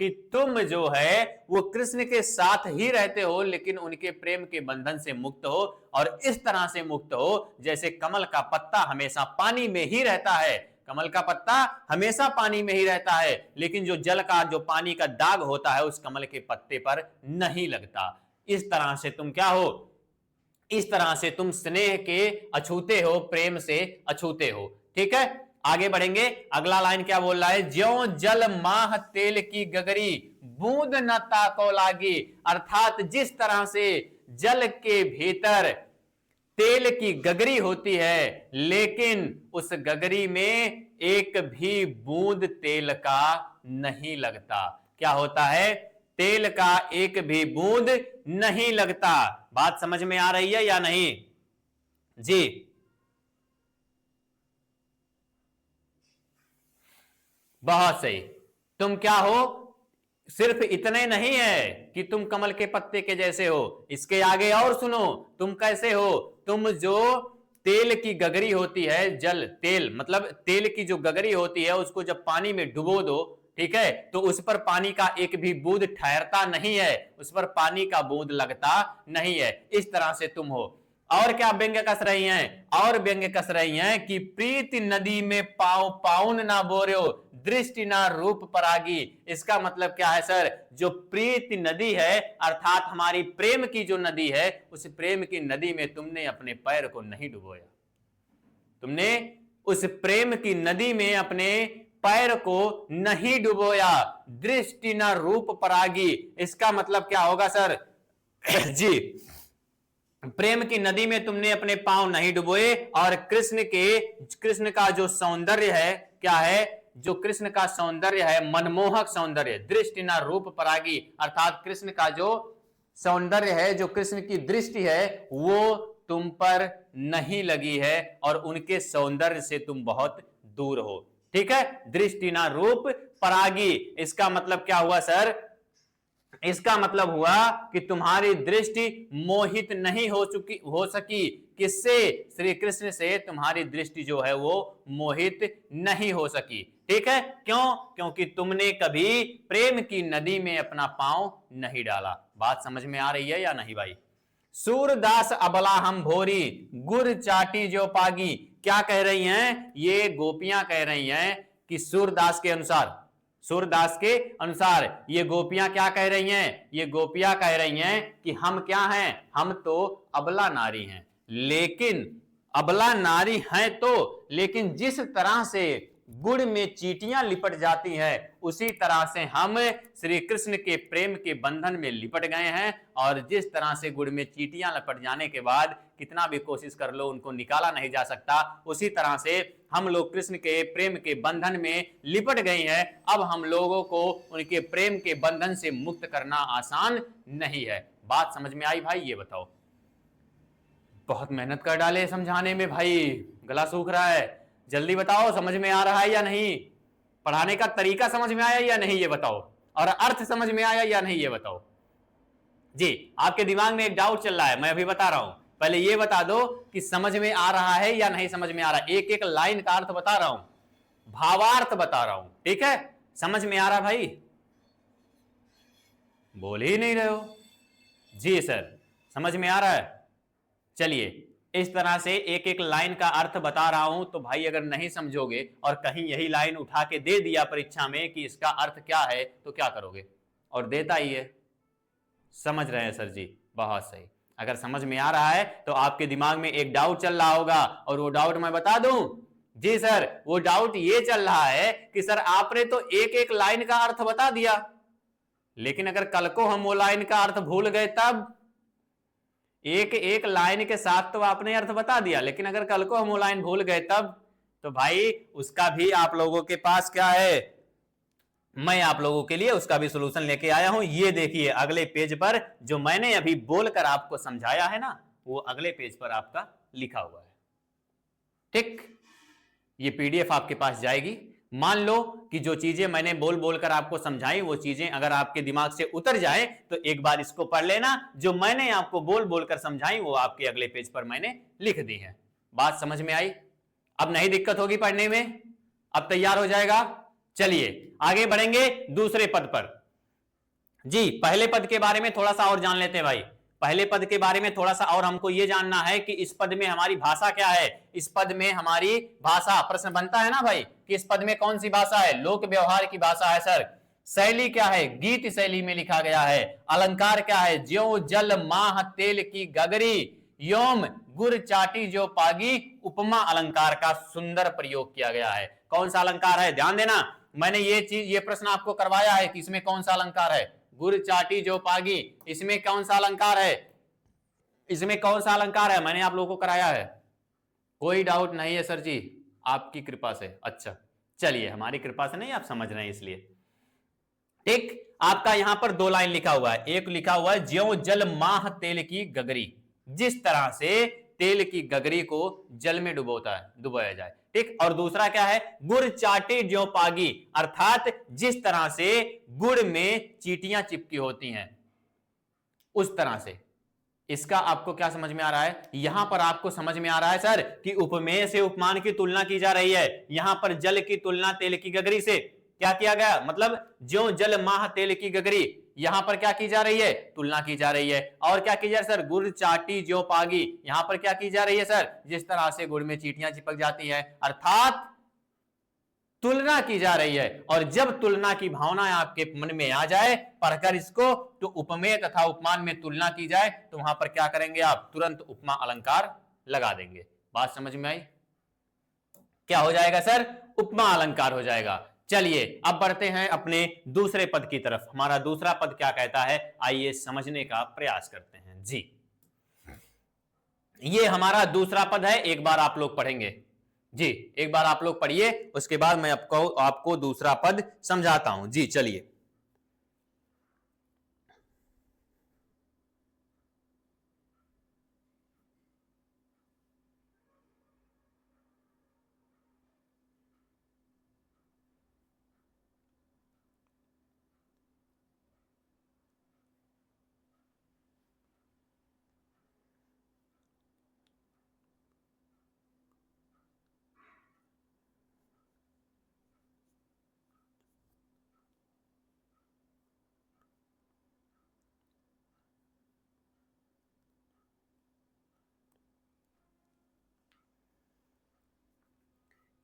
[SPEAKER 1] कि तुम जो है वो कृष्ण के साथ ही रहते हो, लेकिन उनके प्रेम के बंधन से मुक्त हो, और इस तरह से मुक्त हो जैसे कमल का पत्ता हमेशा पानी में ही रहता है। कमल का पत्ता हमेशा पानी में ही रहता है, लेकिन जो जल का जो पानी का दाग होता है उस कमल के पत्ते पर नहीं लगता। इस तरह से तुम क्या हो? इस तरह से तुम स्नेह के अछूते हो, प्रेम से अछूते हो। ठीक है, आगे बढ़ेंगे। अगला लाइन क्या बोल रहा है? ज्यों जल माह तेल की गगरी, बूंद न ताको लागी। अर्थात जिस तरह से जल के भीतर तेल की गगरी होती है, लेकिन उस गगरी में एक भी बूंद तेल का नहीं लगता। क्या होता है? तेल का एक भी बूंद नहीं लगता। बात समझ में आ रही है या नहीं जी? बहुत सही। तुम क्या हो? सिर्फ इतने नहीं है कि तुम कमल के पत्ते के जैसे हो, इसके आगे और सुनो। तुम कैसे हो? तुम जो तेल की गगरी होती है, जल तेल मतलब तेल की जो गगरी होती है उसको जब पानी में डुबो दो, ठीक है, तो उस पर पानी का एक भी बूंद ठहरता नहीं है, उस पर पानी का बूंद लगता नहीं है। इस तरह से तुम हो। और क्या व्यंग्य कस रही हैं? और व्यंग्य कस रही हैं कि प्रीति नदी में पाव पाउन ना बोर्यो, दृष्टि ना रूप परागी। इसका मतलब क्या है सर? जो प्रीति नदी है अर्थात हमारी प्रेम की जो नदी है, उस प्रेम की नदी में तुमने अपने पैर को नहीं डुबोया। तुमने उस प्रेम की नदी में अपने पैर को नहीं डुबोया। दृष्टि ना रूप परागी, इसका मतलब क्या होगा सर? जी, प्रेम की नदी में तुमने अपने पांव नहीं डुबोए, और कृष्ण का जो सौंदर्य है क्या है? जो कृष्ण का सौंदर्य है, मनमोहक सौंदर्य, दृष्टि ना रूप परागी, अर्थात कृष्ण का जो सौंदर्य है, जो कृष्ण की दृष्टि है, वो तुम पर नहीं लगी है, और उनके सौंदर्य से तुम बहुत दूर हो। ठीक है, दृष्टि ना रूप परागी, इसका मतलब क्या हुआ सर? इसका मतलब हुआ कि तुम्हारी दृष्टि मोहित नहीं हो सकी। किससे? श्री कृष्ण से तुम्हारी दृष्टि जो है वो मोहित नहीं हो सकी। ठीक है, क्यों? क्योंकि तुमने कभी प्रेम की नदी में अपना पांव नहीं डाला। बात समझ में आ रही है या नहीं भाई? सूरदास अबला हम भोरी, गुर चाटी जो पागी। क्या कह रही हैं? ये गोपियां कह रही हैं कि सूरदास के अनुसार, सूरदास के अनुसार ये गोपियां क्या कह रही हैं? ये गोपियां कह रही हैं कि हम क्या हैं? हम तो अबला नारी हैं। लेकिन अबला नारी हैं तो, लेकिन जिस तरह से गुड़ में चींटियां लिपट जाती हैं, उसी तरह से हम श्री कृष्ण के प्रेम के बंधन में लिपट गए हैं। और जिस तरह से गुड़ में चींटियां लिपट जाने के बाद कितना भी कोशिश कर लो उनको निकाला नहीं जा सकता, उसी तरह से हम लोग कृष्ण के प्रेम के बंधन में लिपट गए हैं। अब हम लोगों को उनके प्रेम के बंधन से मुक्त करना आसान नहीं है। बात समझ में आई भाई? ये बताओ। बहुत मेहनत कर डाले समझाने में भाई, गला सूख रहा है। जल्दी बताओ, समझ में आ रहा है या नहीं? पढ़ाने का तरीका समझ में आया या नहीं ये बताओ, और अर्थ समझ में आया या नहीं ये बताओ जी। आपके दिमाग में एक डाउट चल रहा है, मैं अभी बता रहा हूं। पहले ये बता दो कि समझ में आ रहा है या नहीं समझ में आ रहा है। एक एक लाइन का अर्थ बता रहा हूं, भावार्थ बता रहा हूं। ठीक है, समझ में आ रहा भाई? बोल ही नहीं रहे हो जी। सर समझ में आ रहा है। चलिए, इस तरह से एक एक लाइन का अर्थ बता रहा हूं, तो भाई अगर नहीं समझोगे और कहीं यही लाइन उठा के दे दिया परीक्षा में कि इसका अर्थ क्या है, तो क्या करोगे? और देता ही है। समझ रहे हैं सर जी? बहुत सही। अगर समझ में आ रहा है तो आपके दिमाग में एक डाउट चल रहा होगा, और वो डाउट मैं बता दूं जी सर। वो डाउट ये चल रहा है कि सर आपने तो एक एक लाइन का अर्थ बता दिया, लेकिन अगर कल को हम वो लाइन का अर्थ भूल गए तब? एक एक लाइन के साथ तो आपने अर्थ बता दिया, लेकिन अगर कल को हम वो लाइन भूल गए तब? तो भाई उसका भी आप लोगों के पास क्या है, मैं आप लोगों के लिए उसका भी सॉल्यूशन लेके आया हूं। ये देखिए अगले पेज पर जो मैंने अभी बोलकर आपको समझाया है ना, वो अगले पेज पर आपका लिखा हुआ है। ठीक, ये पीडीएफ आपके पास जाएगी, मान लो कि जो चीजें मैंने बोल बोलकर आपको समझाई वो चीजें अगर आपके दिमाग से उतर जाए तो एक बार इसको पढ़ लेना, जो मैंने आपको बोल बोलकर समझाई वो आपके अगले पेज पर मैंने लिख दी है। बात समझ में आई? अब नहीं दिक्कत होगी पढ़ने में, अब तैयार हो जाएगा। चलिए आगे बढ़ेंगे दूसरे पद पर। जी पहले पद के बारे में थोड़ा सा और जान लेते हैं भाई। पहले पद के बारे में थोड़ा सा और हमको यह जानना है कि इस पद में हमारी भाषा क्या है। इस पद में हमारी भाषा, प्रश्न बनता है ना भाई कि इस पद में कौन सी भाषा है? लोक व्यवहार की भाषा है सर। शैली क्या है? गीत शैली में लिखा गया है। अलंकार क्या है? ज्यों जल माह तेल की गगरी, योम गुर चाटी जो पागी, उपमा अलंकार का सुंदर प्रयोग किया गया है। कौन सा अलंकार है? ध्यान देना, मैंने ये प्रश्न आपको करवाया है कि इसमें कौन सा अलंकार है? गुर चाटी जो पागी, इसमें कौन सा अलंकार है? इसमें कौन सा अलंकार है? मैंने आप लोगों को कराया है, कोई डाउट नहीं है सर जी, आपकी कृपा से। अच्छा चलिए, हमारी कृपा से नहीं, आप समझ रहे हैं इसलिए। ठीक, आपका यहां पर 2 लाइन लिखा हुआ है। एक लिखा हुआ है ज्यों जल माह तेल की गगरी, जिस तरह से तेल की गगरी को जल में डुबोया जाए। ठीक, और दूसरा क्या है? गुड़ चाटी ज्यों पागी, अर्थात जिस तरह से गुड़ में चींटियां चिपकी होती हैं उस तरह से। इसका आपको क्या समझ में आ रहा है? यहां पर आपको समझ में आ रहा है सर कि उपमेय से उपमान की तुलना की जा रही है। यहां पर जल की तुलना तेल की गगरी से क्या किया गया? मतलब ज्यों जल माह तेल की गगरी, यहां पर क्या की जा रही है? तुलना की जा रही है। और क्या की जा रही है सर? गुड़ चाटी ज्यों पागी, यहां पर क्या की जा रही है सर? जिस तरह से गुड़ में चींटियां चिपक जाती हैं, अर्थात तुलना की जा रही है। और जब तुलना की भावना आपके मन में आ जाए पढ़कर इसको, तो उपमेय तथा उपमान में तुलना की जाए तो वहां पर क्या करेंगे आप? तुरंत उपमा अलंकार लगा देंगे। बात समझ में आई? क्या हो जाएगा सर? उपमा अलंकार हो जाएगा। चलिए अब बढ़ते हैं अपने दूसरे पद की तरफ। हमारा दूसरा पद क्या कहता है, आइए समझने का प्रयास करते हैं। जी ये हमारा दूसरा पद है, एक बार आप लोग पढ़ेंगे। जी एक बार आप लोग पढ़िए, उसके बाद मैं आपको दूसरा पद समझाता हूं। जी चलिए।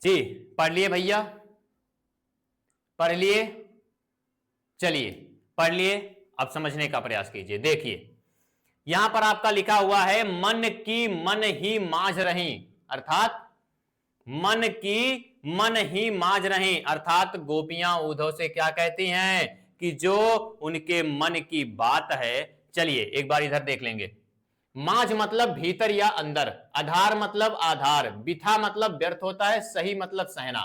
[SPEAKER 1] जी पढ़ लिए भैया? पढ़ लिए? चलिए पढ़ लिए, अब समझने का प्रयास कीजिए। देखिए यहां पर आपका लिखा हुआ है मन की मन ही मांझ रही, अर्थात मन की मन ही मांझ रही, अर्थात गोपियां उद्धव से क्या कहती हैं कि जो उनके मन की बात है। चलिए एक बार इधर देख लेंगे। मांझ मतलब भीतर या अंदर, आधार मतलब आधार, बिथा मतलब व्यर्थ होता है, सही मतलब सहना,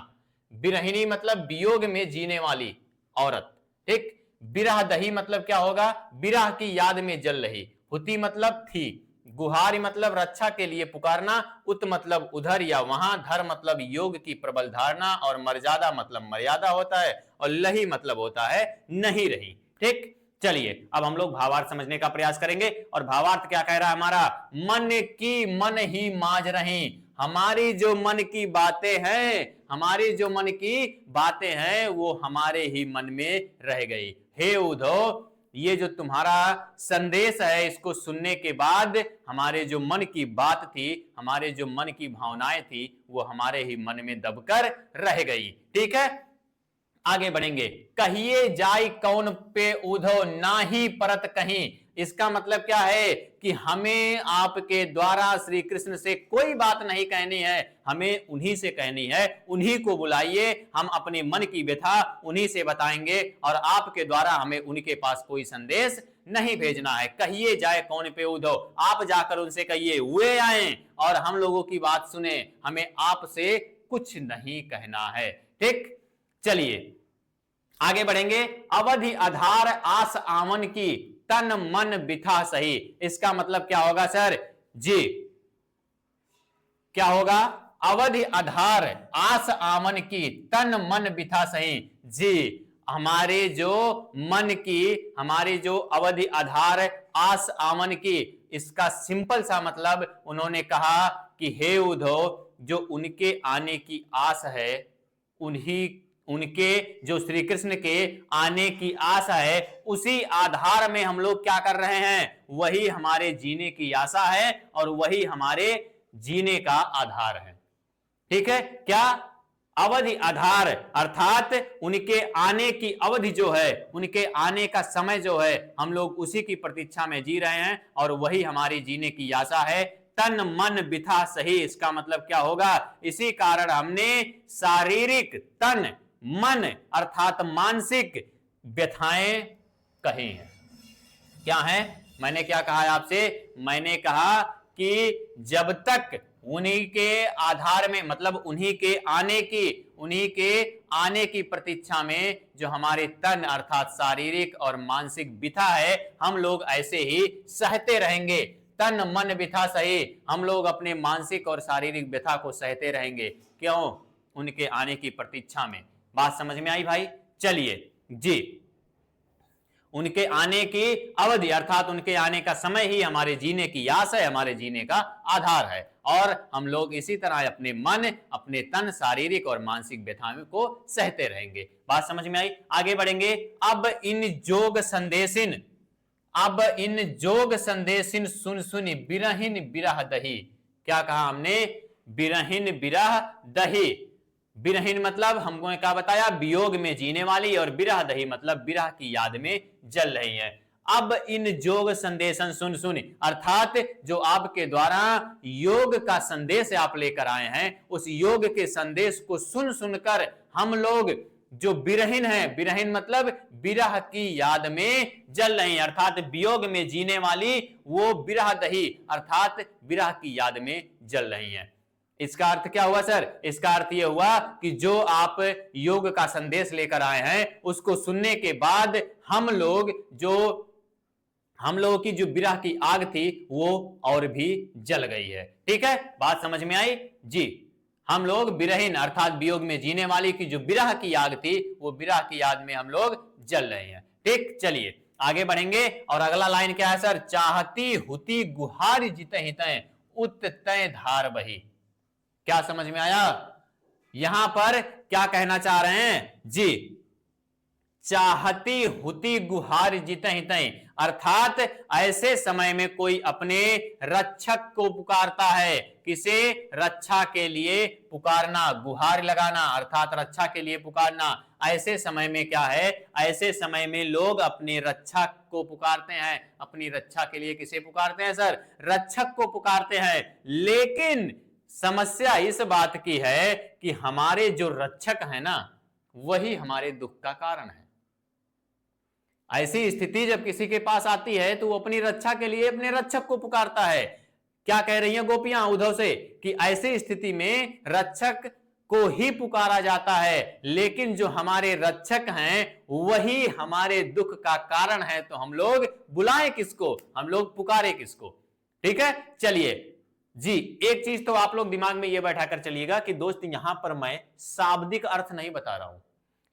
[SPEAKER 1] बिरहिनी मतलब वियोग में जीने वाली औरत। ठीक, बिरह दही मतलब क्या होगा? बिरह की याद में जल रही। हुती मतलब थी, गुहारी मतलब रक्षा के लिए पुकारना, उत मतलब उधर या वहां, धर मतलब योग की प्रबल धारणा, और मर्यादा मतलब मर्यादा होता है, और लही मतलब होता है नहीं रही। ठीक, चलिए अब हम लोग भावार्थ समझने का प्रयास करेंगे। और भावार्थ क्या कह रहा है हमारा? मन की मन ही मांझ रही, हमारी जो मन की बातें हैं, हमारी जो मन की बातें हैं वो हमारे ही मन में रह गई। हे उद्धव, ये जो तुम्हारा संदेश है इसको सुनने के बाद हमारे जो मन की बात थी, हमारे जो मन की भावनाएं थी, वो हमारे ही मन में दबकर रह गई। ठीक है, आगे बढ़ेंगे। कहिए जाय कौन पे उद्धव ना ही परत कहीं, इसका मतलब क्या है कि हमें आपके द्वारा श्री कृष्ण से कोई बात नहीं कहनी है, हमें उन्हीं से कहनी है। उन्हीं को बुलाइए, हम अपने मन की व्यथा उन्हीं से बताएंगे, और आपके द्वारा हमें उनके पास कोई संदेश नहीं भेजना है। कहिए जाए कौन पे उद्धव, आप जाकर उनसे कहिए वे आए और हम लोगों की बात सुने, हमें आपसे कुछ नहीं कहना है। ठीक, चलिए आगे बढ़ेंगे। अवधि आधार आस आमन की, तन मन बिथा सही, इसका मतलब क्या होगा सर? जी क्या होगा? अवधि आधार आस आमन की तन मन बिथा सही। जी, हमारे जो मन की, हमारी जो अवधि आधार आस आमन की, इसका सिंपल सा मतलब उन्होंने कहा कि हे उद्धव, जो उनके आने की आस है, उन्हीं उनके जो श्री कृष्ण के आने की आस है, उसी आधार में हम लोग क्या कर रहे हैं, वही हमारे जीने की आशा है और वही हमारे जीने का आधार है। ठीक है, क्या? अवधि आधार, अर्थात उनके आने की अवधि जो है, उनके आने का समय जो है, हम लोग उसी की प्रतीक्षा में जी रहे हैं और वही हमारी जीने की आशा है। तन मन बिथा सही, इसका मतलब क्या होगा? इसी कारण हमने शारीरिक तन मन अर्थात मानसिक व्यथाएं कही हैं। क्या है? मैंने क्या कहा आपसे? मैंने कहा कि जब तक उन्हीं के आधार में, मतलब उन्हीं के आने की प्रतीक्षा में जो हमारे तन अर्थात शारीरिक और मानसिक व्यथा है, हम लोग ऐसे ही सहते रहेंगे। तन मन व्यथा सही, हम लोग अपने मानसिक और शारीरिक व्यथा को सहते रहेंगे। क्यों? उनके आने की प्रतीक्षा में। बात समझ में आई भाई? चलिए जी, उनके आने की अवधि अर्थात उनके आने का समय ही हमारे जीने की आस है, हमारे जीने का आधार है, और हम लोग इसी तरह अपने मन, अपने तन, शारीरिक और मानसिक व्यथाओं को सहते रहेंगे। बात समझ में आई? आगे बढ़ेंगे। अब इन जोग संदेशिन सुन सुनी बिरहिन बिरह दही। क्या कहा हमने? बिरहिन बिरह दही। बिरहिन मतलब हमको क्या बताया? वियोग में जीने वाली, और बिरह दही मतलब बिरह की याद में जल रही है। अब इन जोग संदेशन सुन सुन, अर्थात जो आपके द्वारा योग का संदेश आप लेकर आए हैं, उस योग के संदेश को सुन सुनकर हम लोग जो बिरहिन है, बिरहिन मतलब बिरह की याद में जल रही, अर्थात वियोग में जीने वाली वो बिरह दही अर्थात बिरह की याद में जल रही हैं। इसका अर्थ क्या हुआ सर? इसका अर्थ यह हुआ कि जो आप योग का संदेश लेकर आए हैं, उसको सुनने के बाद हम लोगों की जो बिरह की आग थी वो और भी जल गई है। ठीक है, बात समझ में आई? जी, हम लोग बिरहीन अर्थात वियोग में जीने वाली की जो बिरह की आग थी, वो बिरह की आग में हम लोग जल रहे हैं। ठीक, चलिए आगे बढ़ेंगे। और अगला लाइन क्या है सर? चाहती हुती गुहार जिते हिते उत तय धार बही। क्या समझ में आया? यहां पर क्या कहना चाह रहे हैं? जी, चाहती हुती गुहार जिते हिते, अर्थात ऐसे समय में कोई अपने रक्षक को पुकारता है। किसे? रक्षा के लिए पुकारना, गुहार लगाना अर्थात रक्षा के लिए पुकारना। ऐसे समय में क्या है? ऐसे समय में लोग अपने रक्षक को पुकारते हैं। अपनी रक्षा के लिए किसे पुकारते हैं सर? रक्षक को पुकारते हैं। लेकिन समस्या इस बात की है कि हमारे जो रक्षक है ना, वही हमारे दुख का कारण है। ऐसी स्थिति जब किसी के पास आती है तो वो अपनी रक्षा के लिए अपने रक्षक को पुकारता है। क्या कह रही हैं गोपियां उद्धव से? कि ऐसी स्थिति में रक्षक को ही पुकारा जाता है, लेकिन जो हमारे रक्षक हैं वही हमारे दुख का कारण है, तो हम लोग बुलाएं किसको? हम लोग पुकारे किसको? ठीक है, चलिए जी, एक चीज तो आप लोग दिमाग में यह बैठा कर चलिएगा कि दोस्त, यहां पर मैं शाब्दिक अर्थ नहीं बता रहा हूं,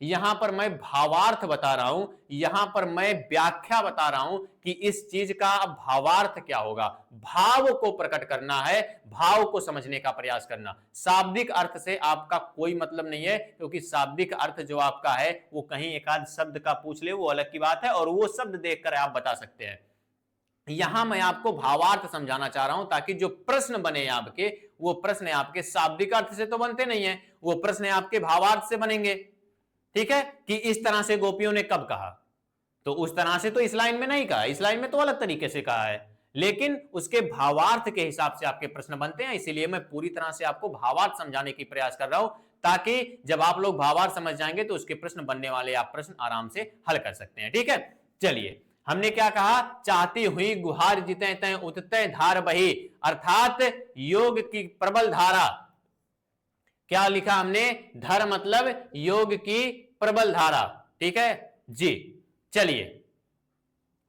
[SPEAKER 1] यहां पर मैं भावार्थ बता रहा हूं, यहां पर मैं व्याख्या बता रहा हूं कि इस चीज का भावार्थ क्या होगा। भाव को प्रकट करना है, भाव को समझने का प्रयास करना। शाब्दिक अर्थ से आपका कोई मतलब नहीं है, क्योंकि शाब्दिक अर्थ जो आपका है वो कहीं एक आध शब्द का पूछ ले, वो अलग की बात है, और वो शब्द देखकर आप बता सकते हैं। यहां मैं आपको भावार्थ समझाना चाह रहा हूं, ताकि जो प्रश्न बने आपके, वो प्रश्न आपके शाब्दिक अर्थ से तो बनते नहीं है, वो प्रश्न आपके भावार्थ से बनेंगे। ठीक है, कि इस तरह से गोपियों ने कब कहा, तो उस तरह से तो इस लाइन में नहीं कहा, इस लाइन में तो अलग तरीके से कहा है, लेकिन उसके भावार्थ के हिसाब से आपके प्रश्न बनते हैं। इसीलिए मैं पूरी तरह से आपको भावार्थ समझाने की प्रयास कर रहा हूं, ताकि जब आप लोग भावार्थ समझ जाएंगे तो उसके प्रश्न बनने वाले आप प्रश्न आराम से हल कर सकते हैं। ठीक है, चलिए हमने क्या कहा? चाहती हुई गुहार जिते तय उतते धार बही, अर्थात योग की प्रबल धारा। क्या लिखा हमने? धर मतलब योग की प्रबल धारा। ठीक है जी, चलिए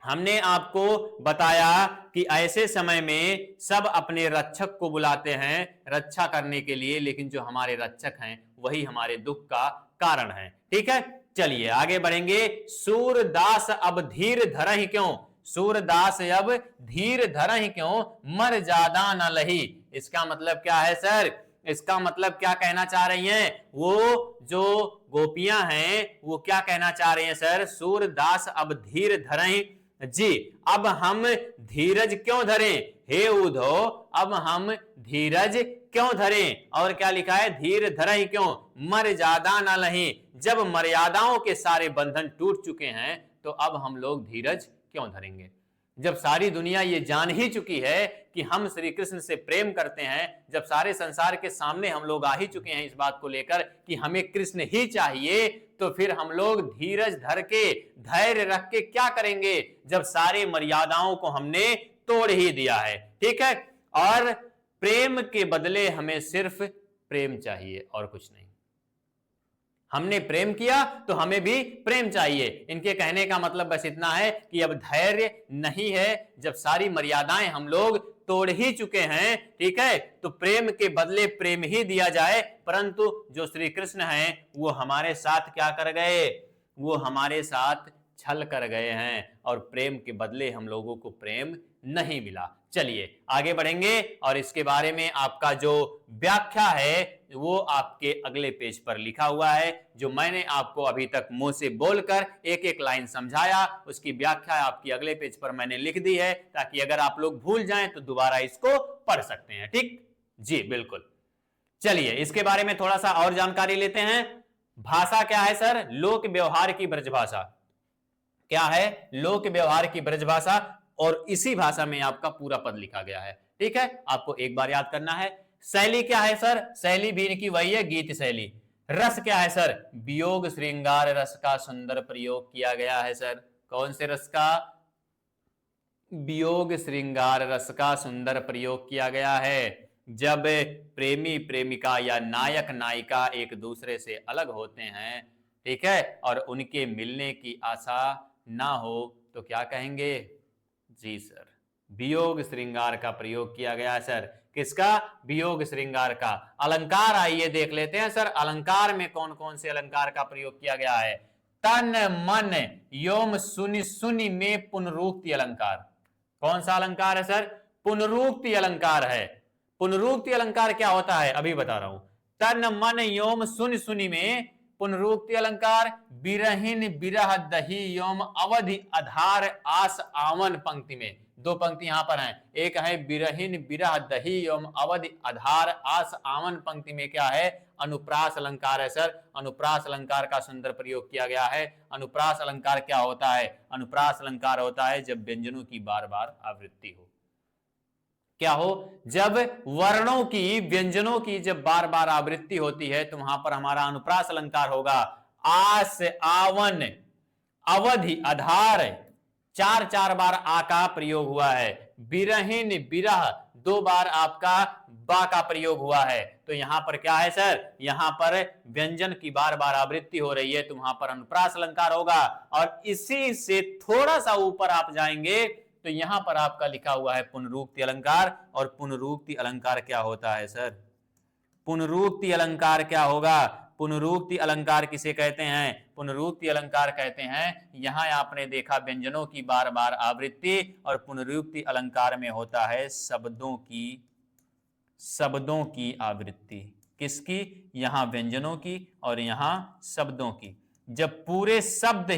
[SPEAKER 1] हमने आपको बताया कि ऐसे समय में सब अपने रक्षक को बुलाते हैं रक्षा करने के लिए, लेकिन जो हमारे रक्षक हैं वही हमारे दुख का कारण है। ठीक है, चलिए आगे बढ़ेंगे। सूरदास अब धीर धरहि क्यों, सूरदास अब धीर धरहि क्यों, मर जादा न लही। इसका मतलब क्या है सर? इसका मतलब क्या कहना चाह रही हैं? वो जो गोपियां हैं वो क्या कहना चाह रही हैं सर? सूरदास अब धीर धरहि जी, अब हम धीरज क्यों धरें हे उद्धव, अब हम धीरज क्यों धरें? और क्या लिखा है? धीर धरहि क्यों, मर्यादा न लही। जब मर्यादाओं के सारे बंधन टूट चुके हैं तो अब हम लोग धीरज क्यों धरेंगे? जब सारी दुनिया ये जान ही चुकी है कि हम श्री कृष्ण से प्रेम करते हैं, जब सारे संसार के सामने हम लोग आ ही चुके हैं इस बात को लेकर कि हमें कृष्ण ही चाहिए, तो फिर हम लोग धीरज धर के धैर्य रख के क्या करेंगे जब सारी मर्यादाओं को हमने तोड़ ही दिया है। ठीक है, और प्रेम के बदले हमें सिर्फ प्रेम चाहिए और कुछ नहीं। हमने प्रेम किया तो हमें भी प्रेम चाहिए। इनके कहने का मतलब बस इतना है कि अब धैर्य नहीं है, जब सारी मर्यादाएं हम लोग तोड़ ही चुके हैं, ठीक है, तो प्रेम के बदले प्रेम ही दिया जाए। परंतु जो श्री कृष्ण हैं वो हमारे साथ क्या कर गए? वो हमारे साथ छल कर गए हैं और प्रेम के बदले हम लोगों को प्रेम नहीं मिला। चलिए आगे बढ़ेंगे और इसके बारे में आपका जो व्याख्या है वो आपके अगले पेज पर लिखा हुआ है। जो मैंने आपको अभी तक मुंह से बोलकर एक एक लाइन समझाया, उसकी व्याख्या आपकी अगले पेज पर मैंने लिख दी है, ताकि अगर आप लोग भूल जाएं तो दोबारा इसको पढ़ सकते हैं। ठीक जी, बिल्कुल। चलिए इसके बारे में थोड़ा सा और जानकारी लेते हैं। भाषा क्या है सर? लोक व्यवहार की ब्रजभाषा। क्या है? लोक व्यवहार की ब्रजभाषा। और इसी भाषा में आपका पूरा पद लिखा गया है। ठीक है, आपको एक बार याद करना है। शैली क्या है सर? शैली भी इनकी वही है, गीत शैली। रस क्या है सर? वियोग श्रृंगार रस का सुंदर प्रयोग किया गया है सर। कौन से रस का? वियोग श्रृंगार रस का सुंदर प्रयोग किया गया है। जब प्रेमी प्रेमिका या नायक नायिका एक दूसरे से अलग होते हैं, ठीक है, और उनके मिलने की आशा ना हो तो क्या कहेंगे? जी सर, वियोग श्रृंगार का प्रयोग किया गया है सर। किसका? वियोग श्रृंगार का। अलंकार आइए देख लेते हैं सर, अलंकार में कौन कौन से अलंकार का प्रयोग किया गया है। तन मन योम सुनि सुनि में पुनरुक्ति अलंकार। कौन सा अलंकार है सर? पुनरुक्ति अलंकार है। पुनरुक्ति अलंकार क्या होता है अभी बता रहा हूं। तन मन योम सुनि सुनि में पुनरुक्ति अलंकार। बिरहिन बिरह दही योम अवधि आधार आस आवन। पंक्ति में दो पंक्ति यहां पर हैं, एक है बिरहिन बिरह दही योम अवधि आधार आस आवन। पंक्ति में क्या है? अनुप्रास अलंकार है सर। अनुप्रास अलंकार का सुंदर प्रयोग किया गया है। अनुप्रास अलंकार क्या होता है? अनुप्रास अलंकार होता है जब व्यंजनों की बार बार आवृत्ति हो। क्या हो? जब वर्णों की, व्यंजनों की जब बार बार आवृत्ति होती है तो वहां पर हमारा अनुप्रास अलंकार होगा। आस आवन अवधि आधार, चार चार बार आ का प्रयोग हुआ है। बिरहिन बिरह, दो बार आपका बा का प्रयोग हुआ है। तो यहां पर क्या है सर? यहां पर व्यंजन की बार बार आवृत्ति हो रही है तो वहां पर अनुप्रास अलंकार होगा। और इसी से थोड़ा सा ऊपर आप जाएंगे तो यहां पर आपका लिखा हुआ है पुनरुक्ति अलंकार। और पुनरुक्ति अलंकार क्या होता है सर? पुनरुक्ति अलंकार क्या होगा? पुनरुक्ति अलंकार किसे कहते हैं? पुनरुक्ति अलंकार कहते हैं, यहां आपने देखा व्यंजनों की बार बार आवृत्ति, और पुनरुक्ति अलंकार में होता है शब्दों की आवृत्ति। किसकी? यहां व्यंजनों की और यहां शब्दों की। जब पूरे शब्द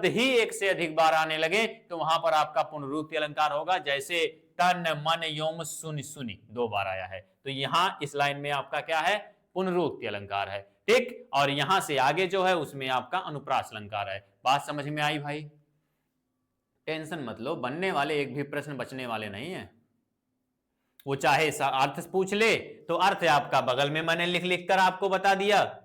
[SPEAKER 1] ही एक से अधिक बार आने लगे तो वहां पर आपका पुनरुक्ति अलंकार होगा। जैसे तन मन योम सुनि सुनि दो बार आया है, तो यहां इस लाइन में आपका क्या है? पुनरुक्ति अलंकार है। ठीक, और यहां से आगे जो है उसमें आपका अनुप्रास अलंकार है। बात समझ में आई भाई? टेंशन मत लो, बनने वाले एक भी प्रश्न बचने वाले नहीं है। वो चाहे अर्थ पूछ ले तो अर्थ आपका बगल में मैंने लिख लिख कर आपको बता दिया,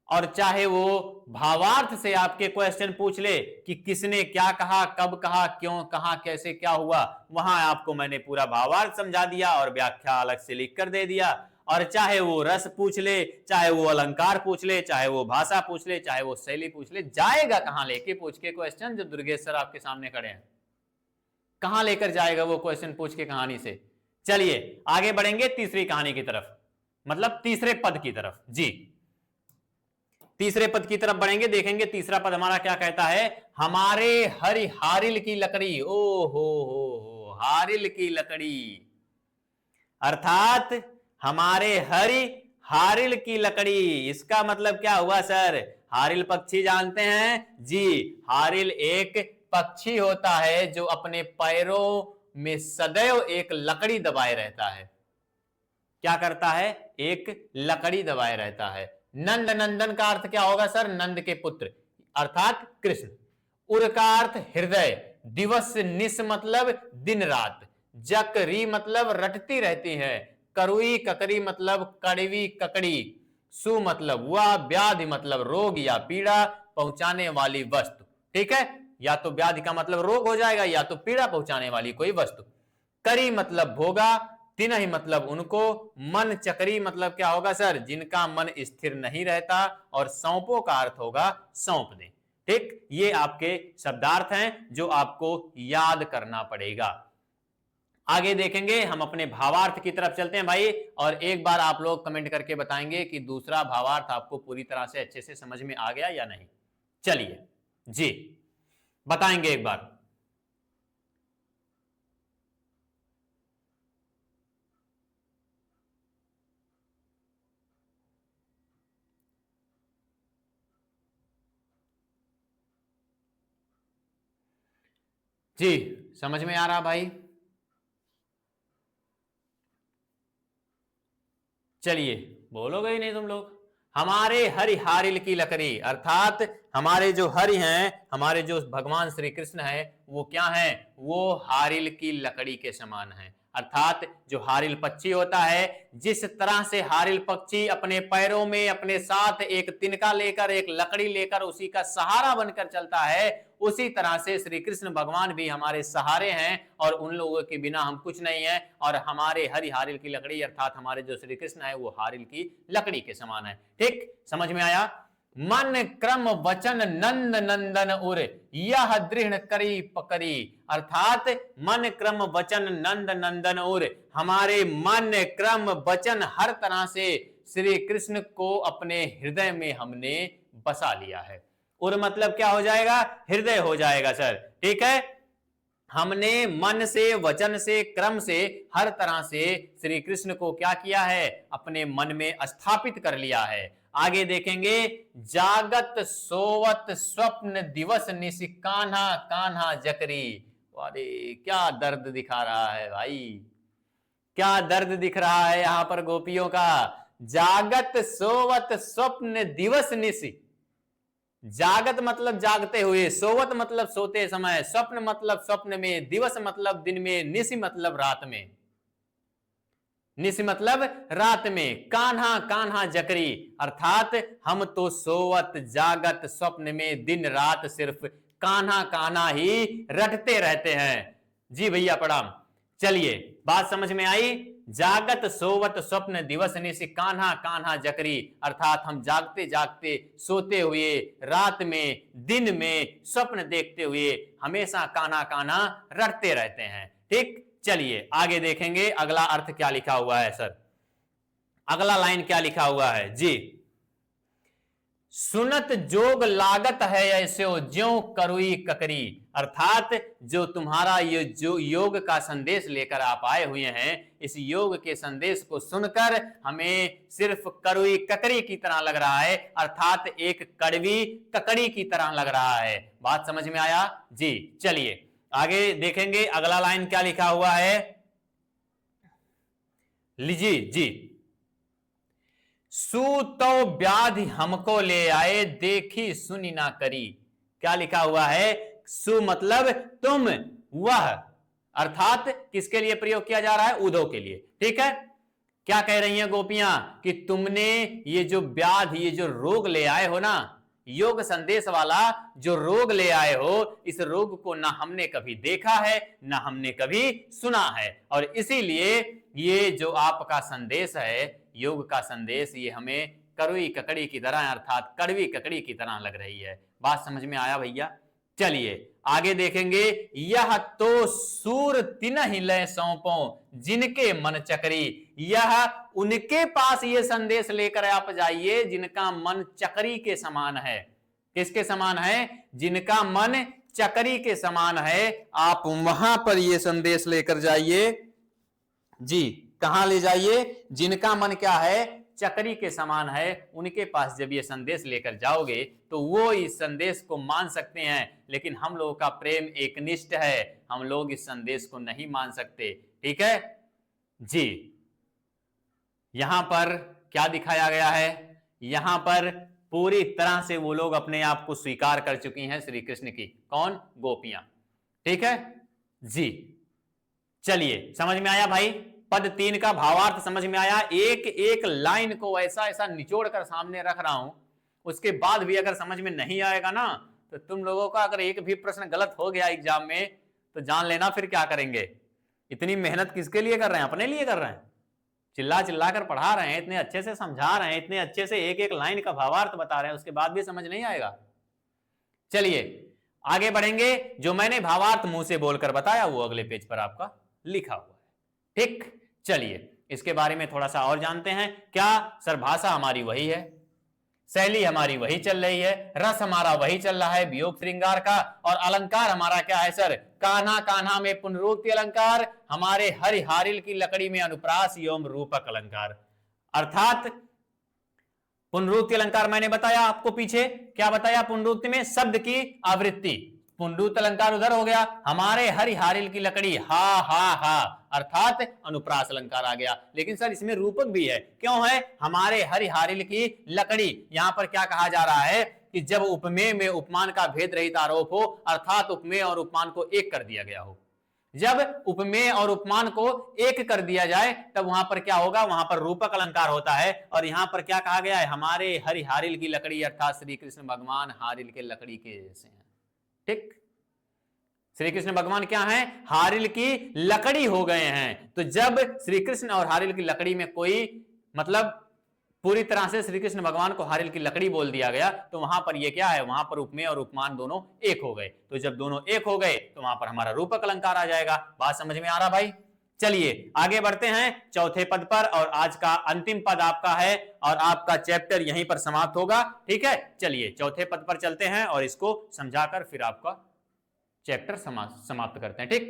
[SPEAKER 1] और चाहे वो भावार्थ से आपके क्वेश्चन पूछ ले कि किसने क्या कहा, कब कहा, क्यों कहा, कैसे क्या हुआ, वहां आपको मैंने पूरा भावार्थ समझा दिया और व्याख्या अलग से लिख कर दे दिया। और चाहे वो रस पूछ ले, चाहे वो अलंकार पूछ ले, चाहे वो भाषा पूछ ले, चाहे वो शैली पूछ ले, जाएगा कहां लेके पूछ के क्वेश्चन जब दुर्गेश सर आपके सामने खड़े हैं? कहां लेकर जाएगा वो क्वेश्चन पूछ के कहानी से? चलिए आगे बढ़ेंगे तीसरी कहानी की तरफ, मतलब तीसरे पद की तरफ। जी तीसरे पद की तरफ बढ़ेंगे, देखेंगे तीसरा पद हमारा क्या कहता है। हमारे हरि हारिल की लकड़ी, ओ हो हारिल की लकड़ी, अर्थात हमारे हरि हारिल की लकड़ी। इसका मतलब क्या हुआ सर? हारिल पक्षी जानते हैं जी, हारिल एक पक्षी होता है जो अपने पैरों में सदैव एक लकड़ी दबाए रहता है। क्या करता है? एक लकड़ी दबाए रहता है। नंद नंदन का अर्थ क्या होगा सर? नंद के पुत्र अर्थात कृष्ण। उर का अर्थ हृदय, दिवस निस मतलब दिन रात, जकरी मतलब रटती रहती है, करुई ककरी मतलब कड़वी ककड़ी, सु मतलब वह, व्याधि मतलब रोग या पीड़ा पहुंचाने वाली वस्तु। ठीक है, या तो व्याधि का मतलब रोग हो जाएगा या तो पीड़ा पहुंचाने वाली कोई वस्तु। करी मतलब भोगा, तीन ही मतलब उनको, मन चक्री मतलब क्या होगा सर? जिनका मन स्थिर नहीं रहता, और सौंपों का अर्थ होगा सौंप दे। ठीक, ये आपके शब्दार्थ हैं जो आपको याद करना पड़ेगा। आगे देखेंगे, हम अपने भावार्थ की तरफ चलते हैं भाई, और एक बार आप लोग कमेंट करके बताएंगे कि दूसरा भावार्थ आपको पूरी तरह से अच्छे से समझ में आ गया या नहीं। चलिए जी बताएंगे एक बार। जी समझ में आ रहा भाई? चलिए बोलोगे ही नहीं तुम लोग। हमारे हरि हारिल की लकड़ी, अर्थात हमारे जो हरि हैं, हमारे जो भगवान श्री कृष्ण है, वो क्या है? वो हारिल की लकड़ी के समान है। अर्थात जो हारिल पक्षी होता है, जिस तरह से हारिल पक्षी अपने पैरों में अपने साथ एक तिनका लेकर, एक लकड़ी लेकर उसी का सहारा बनकर चलता है, उसी तरह से श्री कृष्ण भगवान भी हमारे सहारे हैं, और उन लोगों के बिना हम कुछ नहीं है। और हमारे हरि हारिल की लकड़ी अर्थात हमारे जो श्री कृष्ण है वो हारिल की लकड़ी के समान है। ठीक, समझ में आया? मन क्रम वचन नंद नंदन उर, यह दृढ़ करी पकड़ी, अर्थात मन क्रम वचन नंद नंदन उर, हमारे मन क्रम वचन हर तरह से श्री कृष्ण को अपने हृदय में हमने बसा लिया है। उर मतलब क्या हो जाएगा? हृदय हो जाएगा सर। ठीक है, हमने मन से, वचन से, क्रम से, हर तरह से श्री कृष्ण को क्या किया है? अपने मन में स्थापित कर लिया है। आगे देखेंगे, जागत सोवत स्वप्न दिवस निशि, कान्हा कान्हा जकरी। अरे क्या दर्द दिखा रहा है भाई, क्या दर्द दिख रहा है यहां पर गोपियों का। जागत सोवत स्वप्न दिवस निशि, जागत मतलब जागते हुए, सोवत मतलब सोते समय, स्वप्न मतलब स्वप्न में, दिवस मतलब दिन में, निशि मतलब रात में, निशि मतलब रात में, कान्हा कान्हा जकरी, अर्थात हम तो सोवत जागत स्वप्न में दिन रात सिर्फ कान्हा कान्हा ही रटते रहते हैं। जी भैया प्रणाम। चलिए बात समझ में आई? जागत सोवत स्वप्न दिवस निशि, कान्हा कान्हा जकरी, अर्थात हम जागते जागते, सोते हुए, रात में, दिन में, स्वप्न देखते हुए हमेशा कान्हा कान्हा रटते रहते हैं। ठीक, चलिए आगे देखेंगे अगला अर्थ क्या लिखा हुआ है सर। अगला लाइन क्या लिखा हुआ है जी, सुनत जोग लागत है ऐसे ज्यों करुई ककरी, अर्थात जो तुम्हारा ये जो योग का संदेश लेकर आप आए हुए हैं, इस योग के संदेश को सुनकर हमें सिर्फ करुई ककरी की तरह लग रहा है, अर्थात एक कड़वी ककड़ी की तरह लग रहा है। बात समझ में आया जी? चलिए आगे देखेंगे अगला लाइन क्या लिखा हुआ है। लीजिए जी, सूतो व्याधि हमको ले आए, देखी सुनी ना करी। क्या लिखा हुआ है? सु मतलब तुम, वह, अर्थात किसके लिए प्रयोग किया जा रहा है? उदो के लिए। ठीक है, क्या कह रही हैं गोपियां कि तुमने ये जो व्याधि, ये जो रोग ले आए हो ना, योग संदेश वाला जो रोग ले आए हो, इस रोग को ना हमने कभी देखा है ना हमने कभी सुना है, और इसीलिए ये जो आपका संदेश है योग का संदेश ये हमें कड़वी ककड़ी की तरह अर्थात कड़वी ककड़ी की तरह लग रही है। बात समझ में आया भैया? चलिए आगे देखेंगे। यह तो सूर तिनहि लय सौंपो जिनके मन चकरी। यह उनके पास ये संदेश लेकर आप जाइए जिनका मन चकरी के समान है। किसके समान है? जिनका मन चकरी के समान है। आप वहां पर ये संदेश लेकर जाइए जी। कहां ले जाइए? जिनका मन क्या है? चकरी के समान है। उनके पास जब ये संदेश लेकर जाओगे तो वो इस संदेश को मान सकते हैं, लेकिन हम लोगों का प्रेम एकनिष्ठ है, हम लोग इस संदेश को नहीं मान सकते। ठीक है जी। यहां पर क्या दिखाया गया है? यहां पर पूरी तरह से वो लोग अपने आप को स्वीकार कर चुकी हैं श्री कृष्ण की। कौन? गोपियां। ठीक है जी। चलिए समझ में आया भाई? पद 3 का भावार्थ समझ में आया? एक एक लाइन को ऐसा ऐसा निचोड़ कर सामने रख रहा हूं, उसके बाद भी अगर समझ में नहीं आएगा ना तो तुम लोगों का अगर एक भी प्रश्न गलत हो गया एग्जाम में तो जान लेना फिर क्या करेंगे। इतनी मेहनत किसके लिए कर रहे हैं? अपने लिए कर रहे हैं। चिल्ला चिल्ला कर पढ़ा रहे हैं, इतने अच्छे से समझा रहे हैं, इतने अच्छे से एक एक लाइन का भावार्थ बता रहे हैं, उसके बाद भी समझ नहीं आएगा। चलिए आगे बढ़ेंगे। जो मैंने भावार्थ मुंह से बोलकर बताया वो अगले पेज पर आपका लिखा हुआ है। ठीक, चलिए इसके बारे में थोड़ा सा और जानते हैं। क्या सर? भाषा हमारी वही है, शैली हमारी वही चल रही है, रस हमारा वही चल रहा है वियोग श्रृंगार का, और अलंकार हमारा क्या है सर? कान्हा कान्हा में पुनरुक्ति अलंकार, हमारे हरिहारिल की लकड़ी में अनुप्रास एवं रूपक अलंकार। अर्थात पुनरुक्ति अलंकार मैंने बताया आपको पीछे, क्या बताया? पुनरुक्ति में शब्द की आवृत्ति। पुनरुक्ति अलंकार उधर हो गया, हमारे हरिहारिल की लकड़ी हा हा हा अर्थात अनुप्रास अलंकार आ गया। लेकिन सर इसमें रूपक भी है, क्यों है? हमारे हरिहारिल की लकड़ी। यहां पर क्या कहा जा रहा है कि जब उपमेय में उपमान का भेद रहित आरोप हो, अर्थात उपमेय और उपमान को एक कर दिया गया हो। जब उपमेय और उपमान को एक कर दिया जाए तब वहां पर क्या होगा? वहां पर रूपक अलंकार होता है। और यहां पर क्या कहा गया है? हमारे हरिहारिल की लकड़ी, अर्थात श्री कृष्ण भगवान हारिल के लकड़ी के जैसे हैं। ठीक, श्री कृष्ण भगवान क्या हैं? हारिल की लकड़ी हो गए हैं। तो जब श्री कृष्ण और हारिल की लकड़ी में कोई मतलब पूरी तरह से श्री कृष्ण भगवान को हारिल की लकड़ी बोल दिया गया तो वहां पर ये क्या है? वहां पर उपमेय और उपमान दोनों एक हो गए। तो जब दोनों एक हो गए तो वहां पर हमारा रूपक अलंकार आ जाएगा। बात समझ में आ रहा भाई? चलिए आगे बढ़ते हैं चौथे पद पर, और आज का अंतिम पद आपका है और आपका चैप्टर यहीं पर समाप्त होगा। ठीक है, चलिए चौथे पद पर चलते हैं और इसको समझाकर फिर आपका चैप्टर समाप्त करते हैं। ठीक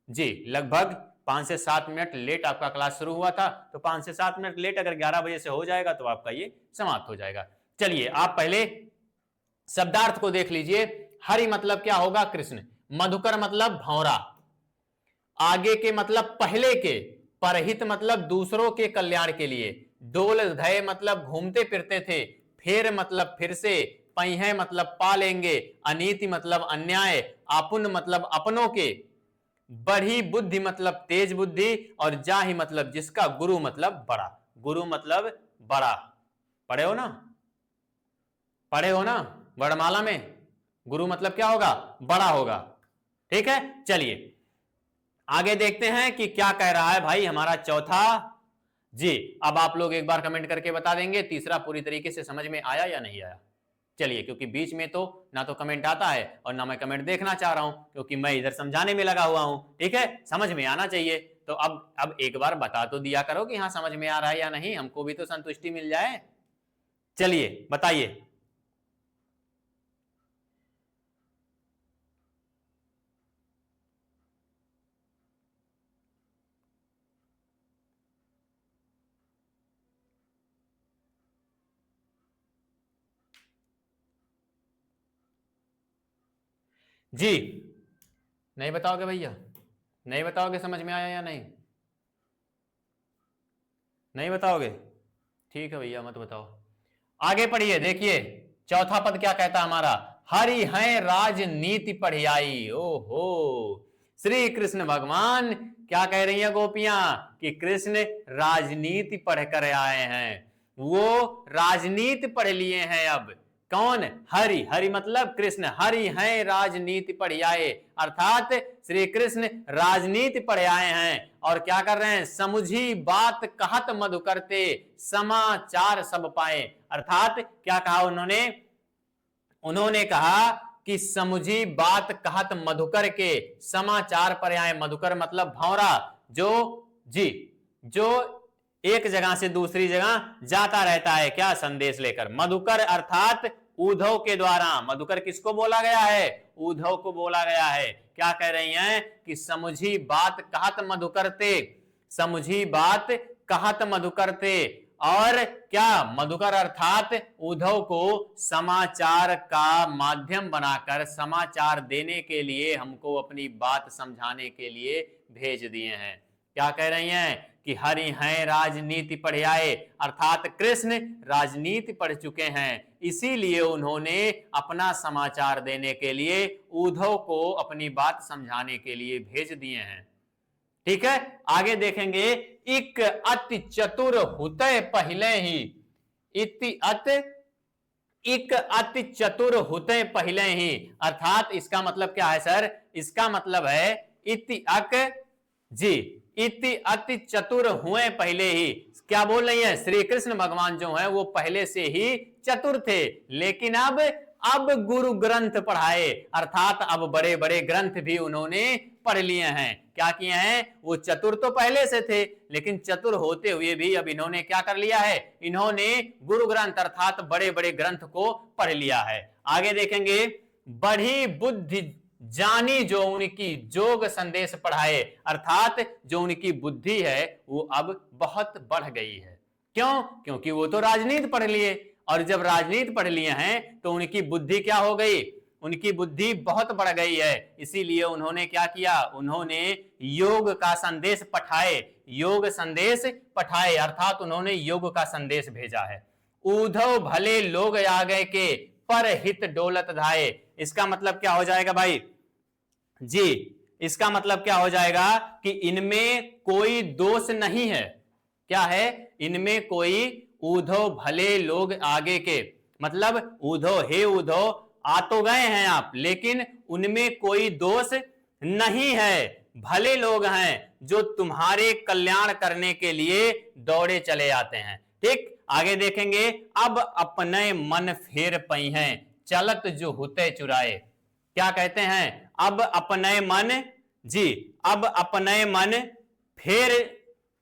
[SPEAKER 1] जी, लगभग 5 से 7 मिनट लेट आपका क्लास शुरू हुआ था, तो 5 से 7 मिनट लेट अगर 11 बजे से हो जाएगा तो आपका ये समाप्त हो जाएगा। चलिए आप पहले शब्दार्थ को देख लीजिए। हरि मतलब क्या होगा? कृष्ण। मधुकर मतलब भौरा। आगे के मतलब पहले के। परहित मतलब दूसरों के कल्याण के लिए। डोल धय मतलब घूमते फिरते थे। फेर मतलब फिर से। पहिए मतलब पा लेंगे। अनीति मतलब अन्याय। आपुन मतलब अपनों के। बढ़ी बुद्धि मतलब तेज बुद्धि, और जाहि मतलब जिसका। गुरु मतलब बड़ा। गुरु मतलब बड़ा। पढ़े हो ना? पढ़े हो ना वर्णमाला में? गुरु मतलब क्या होगा? बड़ा होगा। ठीक है, चलिए आगे देखते हैं कि क्या कह रहा है भाई हमारा चौथा जी। अब आप लोग एक बार कमेंट करके बता देंगे तीसरा पूरी तरीके से समझ में आया या नहीं आया। चलिए, क्योंकि बीच में तो ना तो कमेंट आता है और ना मैं कमेंट देखना चाह रहा हूं, क्योंकि मैं इधर समझाने में लगा हुआ हूं। ठीक है, समझ में आना चाहिए। तो अब एक बार बता तो दिया करो कि हाँ समझ में आ रहा है या नहीं, हमको भी तो संतुष्टि मिल जाए। चलिए बताइए। जी नहीं बताओगे भैया? नहीं बताओगे? समझ में आया या नहीं? नहीं बताओगे? ठीक है भैया, मत बताओ। आगे पढ़िए, देखिए चौथा पद क्या कहता हमारा। हरि हैं राजनीति पढ़ियाई। ओहो, श्री कृष्ण भगवान क्या कह रही है गोपियां कि कृष्ण राजनीति पढ़ कर आए हैं। वो राजनीति पढ़ लिए हैं। अब कौन? हरि। हरि मतलब कृष्ण। हरि हैं राजनीति पढ़ियाए, अर्थात श्री कृष्ण राजनीति पढ़ आए हैं और क्या कर रहे हैं, समुझी बात कहत मधुकर ते समाचार सब पाए। अर्थात क्या कहा उन्होंने कहा कि समुझी बात कहत मधुकर के समाचार पर आए। मधुकर मतलब भंवरा, जो एक जगह से दूसरी जगह जाता रहता है, क्या, संदेश लेकर। मधुकर अर्थात उद्धव के द्वारा। मधुकर किसको बोला गया है, उद्धव को बोला गया है। क्या कह रही हैं कि समुझी बात कहत मधुकर ते, समुझी बात कहत मधुकर ते, और क्या, मधुकर अर्थात उद्धव को समाचार का माध्यम बनाकर समाचार देने के लिए, हमको अपनी बात समझाने के लिए भेज दिए हैं। क्या कह रही हैं कि हरि हैं राजनीति पढ़ आए, अर्थात कृष्ण राजनीति पढ़ चुके हैं, इसीलिए उन्होंने अपना समाचार देने के लिए उद्धव को अपनी बात समझाने के लिए भेज दिए हैं। ठीक है, आगे देखेंगे, इक अति चतुर हुते पहले ही, इक अति चतुर होते पहले ही, अर्थात इसका मतलब क्या है सर, इसका मतलब है इति अति चतुर हुए पहले ही। क्या बोल रही है, श्री कृष्ण भगवान जो है वो पहले से ही चतुर थे, लेकिन अब गुरु ग्रंथ पढ़ाए, अर्थात अब बड़े बड़े ग्रंथ भी उन्होंने पढ़ लिए हैं। क्या किए हैं, वो चतुर तो पहले से थे, लेकिन चतुर होते हुए भी अब इन्होंने क्या कर लिया है, इन्होंने गुरु ग्रंथ अर्थात बड़े बड़े ग्रंथ को पढ़ लिया है। आगे देखेंगे, बढ़ी बुद्धि जानी जो उनकी जोग संदेश पढ़ाए, अर्थात जो उनकी बुद्धि है वो अब बहुत बढ़ गई है। क्यों, क्योंकि वो तो राजनीति पढ़ लिए, और जब राजनीति पढ़ लिए हैं तो उनकी बुद्धि क्या हो गई, उनकी बुद्धि बहुत बढ़ गई है। इसीलिए उन्होंने क्या किया, उन्होंने योग का संदेश पठाए, योग संदेश पठाए, अर्थात उन्होंने योग का संदेश भेजा है। उद्धव भले लोग आगे के पर हित डोलत धाये, इसका मतलब क्या हो जाएगा भाई जी, इसका मतलब क्या हो जाएगा कि इनमें कोई दोष नहीं है। क्या है, इनमें कोई, उद्धव भले लोग आगे के, मतलब उद्धव, हे उद्धव आ तो गए हैं आप, लेकिन उनमें कोई दोष नहीं है, भले लोग हैं जो तुम्हारे कल्याण करने के लिए दौड़े चले आते हैं। ठीक, आगे देखेंगे, अब अपने मन फेर पई हैं चलत जो होते चुराए। क्या कहते हैं, अब अपने मन अब अपने मन फेर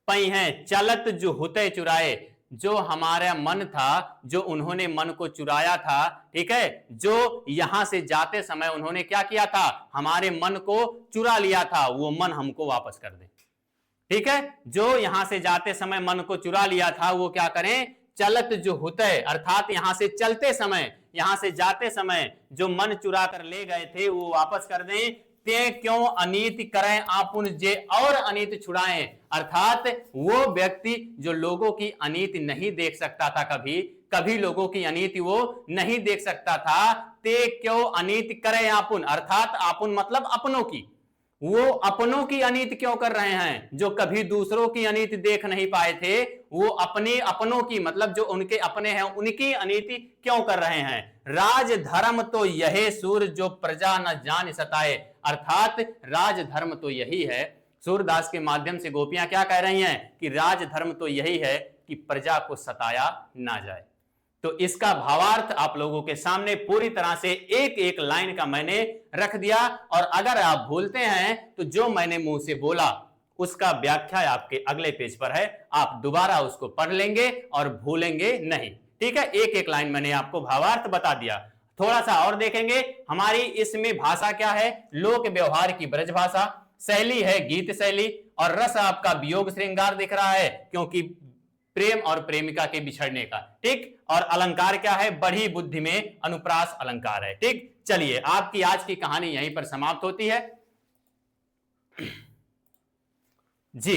[SPEAKER 1] पई हैं चलत जो होते चुराए, जो हमारा मन था, जो उन्होंने मन को चुराया था, ठीक है, जो यहां से जाते समय उन्होंने क्या किया था, हमारे मन को चुरा लिया था, वो मन हमको वापस कर दे। ठीक है, जो यहां से जाते समय मन को चुरा लिया था वो क्या करें, चलत जो होते, अर्थात यहां से चलते समय, यहां से जाते समय जो मन चुरा कर ले गए थे वो वापस कर दें। ते क्यों अनीति करें आपुन जे और अनीति छुड़ाएं, अर्थात वो व्यक्ति जो लोगों की अनीति नहीं देख सकता था, कभी लोगों की अनीति वो नहीं देख सकता था, ते क्यों अनीति करें आपुन, अर्थात आपुन मतलब अपनों की, वो अपनों की अनीति क्यों कर रहे हैं, जो कभी दूसरों की अनीति देख नहीं पाए थे, वो अपनों की मतलब जो उनके अपने हैं उनकी अनीति क्यों कर रहे हैं। राज धर्म तो यही सूर जो प्रजा न जान सताए, अर्थात राज धर्म तो यही है, सूरदास के माध्यम से गोपियां क्या कह रही हैं कि राज धर्म तो यही है कि प्रजा को सताया ना जाए। तो इसका भावार्थ आप लोगों के सामने पूरी तरह से एक एक लाइन का मैंने रख दिया, और अगर आप भूलते हैं तो जो मैंने मुंह से बोला उसका व्याख्या आपके अगले पेज पर है, आप दोबारा उसको पढ़ लेंगे और भूलेंगे नहीं। ठीक है, एक एक लाइन मैंने आपको भावार्थ बता दिया। थोड़ा सा और देखेंगे, हमारी इसमें भाषा क्या है, लोक व्यवहार की ब्रज भाषा, शैली है गीत शैली, और रस आपका वियोग श्रृंगार दिख रहा है क्योंकि प्रेम और प्रेमिका के बिछड़ने का। ठीक, और अलंकार क्या है, बढ़ी बुद्धि में अनुप्रास अलंकार है। ठीक, चलिए आपकी आज की कहानी यहीं पर समाप्त होती है जी।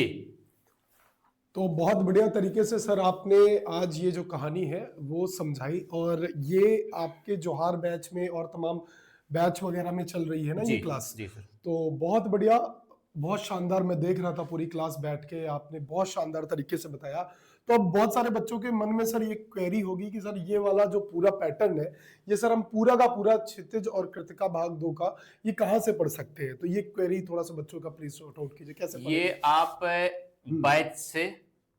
[SPEAKER 2] तो बहुत बढ़िया तरीके से सर आपने आज ये जो कहानी है वो समझाई, और ये आपके जोहार बैच में और तमाम बैच वगैरह में चल रही है ना ये क्लास
[SPEAKER 1] जी सर।
[SPEAKER 2] तो बहुत बढ़िया, बहुत शानदार, मैं देख रहा था पूरी क्लास बैठ के, आपने बहुत शानदार तरीके से बताया। तो अब बहुत सारे बच्चों के मन में सर ये क्वेरी होगी कि सर ये वाला जो पूरा पैटर्न है, ये सर हम पूरा का पूरा क्षितिज और कृतिका भाग 2 का ये कहाँ से पढ़ सकते हैं? तो ये क्वेरी थोड़ा सा बच्चों का प्लीज सॉर्ट आउट कीजिए, कैसे पढ़ेंगे?
[SPEAKER 1] ये आप बैच से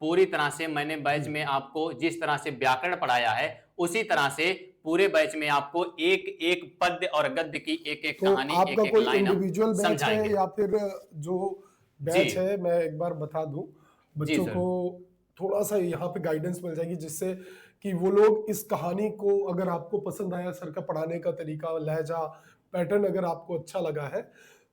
[SPEAKER 1] पूरी तरह से, मैंने बैच में आपको जिस तरह से व्याकरण पढ़ाया है उसी तरह से पूरे बैच में आपको एक एक पद्य और गद्य की एक एक
[SPEAKER 2] तो
[SPEAKER 1] कहानी,
[SPEAKER 2] आपका
[SPEAKER 1] एक एक
[SPEAKER 2] कोई
[SPEAKER 1] लाइन हम
[SPEAKER 2] इंडिविजुअल बैच है
[SPEAKER 1] समझाएंगे।
[SPEAKER 2] या फिर जो बैच
[SPEAKER 1] जी
[SPEAKER 2] है, मैं एक बार बता दूं
[SPEAKER 1] जी
[SPEAKER 2] बच्चों
[SPEAKER 1] सर।
[SPEAKER 2] को, थोड़ा सा यहाँ पे गाइडेंस मिल जाएगी जिससे कि वो लोग इस कहानी को, अगर आपको पसंद आया सर का पढ़ाने का तरीका, लहजा, पैटर्न अगर आपको अच्छा लगा है,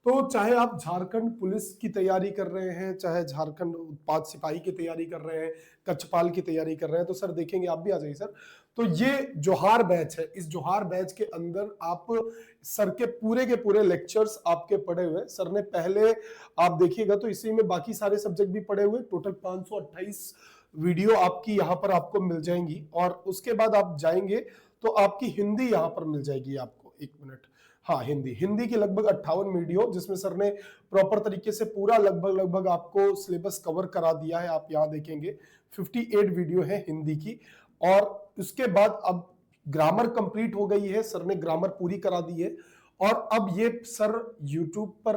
[SPEAKER 2] तो चाहे आप झारखंड पुलिस की तैयारी कर रहे हैं, चाहे झारखंड उत्पाद सिपाही की तैयारी कर रहे हैं, कच्छपाल की तैयारी कर रहे हैं, तो सर देखेंगे, आप भी आ जाइए सर। तो ये जोहार बैच है, इस जोहार बैच के अंदर आप सर के पूरे लेक्चर्स आपके पढ़े हुए, सर ने पहले आप देखिएगा तो इसी में बाकी सारे सब्जेक्ट भी पढ़े हुए, टोटल 528 वीडियो आपकी यहाँ पर आपको मिल जाएंगी। और उसके बाद आप जाएंगे तो आपकी हिंदी यहाँ पर मिल जाएगी आपको, एक मिनट, हाँ हिंदी की लगभग 58 वीडियो, जिसमें सर ने प्रॉपर तरीके से पूरा लगभग आपको सिलेबस कवर करा दिया है। आप यहाँ देखेंगे 58 वीडियो है हिंदी की। और उसके बाद अब ग्रामर कंप्लीट हो गई है, सर ने ग्रामर पूरी करा दी है। और अब ये सर यूट्यूब पर,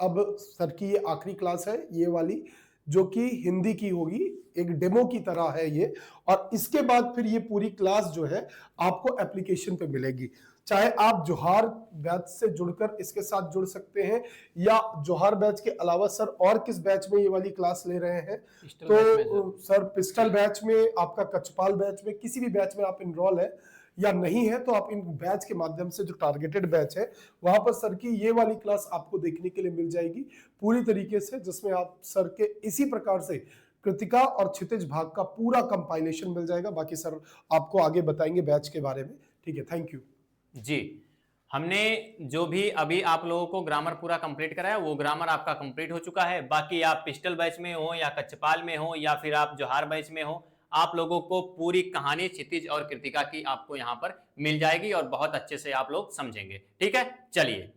[SPEAKER 2] अब सर की ये आखिरी क्लास है ये वाली, जो कि हिंदी की होगी, एक डेमो की तरह है ये। और इसके बाद फिर ये पूरी क्लास जो है आपको एप्लीकेशन पे मिलेगी। चाहे आप जोहार बैच से जुड़कर इसके साथ जुड़ सकते हैं, या जोहार बैच के अलावा सर और किस बैच में ये वाली क्लास ले रहे हैं, तो सर पिस्टल बैच में, आपका कच्छपाल बैच में, किसी भी बैच में आप इनरोल है या नहीं है, तो आप इन बैच के माध्यम से, जो टारगेटेड बैच है, वहां पर सर की ये वाली क्लास आपको देखने के लिए मिल जाएगी पूरी तरीके से, जिसमें आप सर के इसी प्रकार से कृतिका और क्षितिज भाग का पूरा कंपाइलेशन मिल जाएगा। बाकी सर आपको आगे बताएंगे बैच के बारे में। ठीक है, थैंक यू
[SPEAKER 1] जी। हमने जो भी अभी आप लोगों को ग्रामर पूरा कंप्लीट कराया, वो ग्रामर आपका कंप्लीट हो चुका है। बाकी आप पिस्टल बैच में हो या कच्छपाल में हो या फिर आप जोहार बैच में हो, आप लोगों को पूरी कहानी क्षितिज और कृतिका की आपको यहाँ पर मिल जाएगी और बहुत अच्छे से आप लोग समझेंगे। ठीक है, चलिए।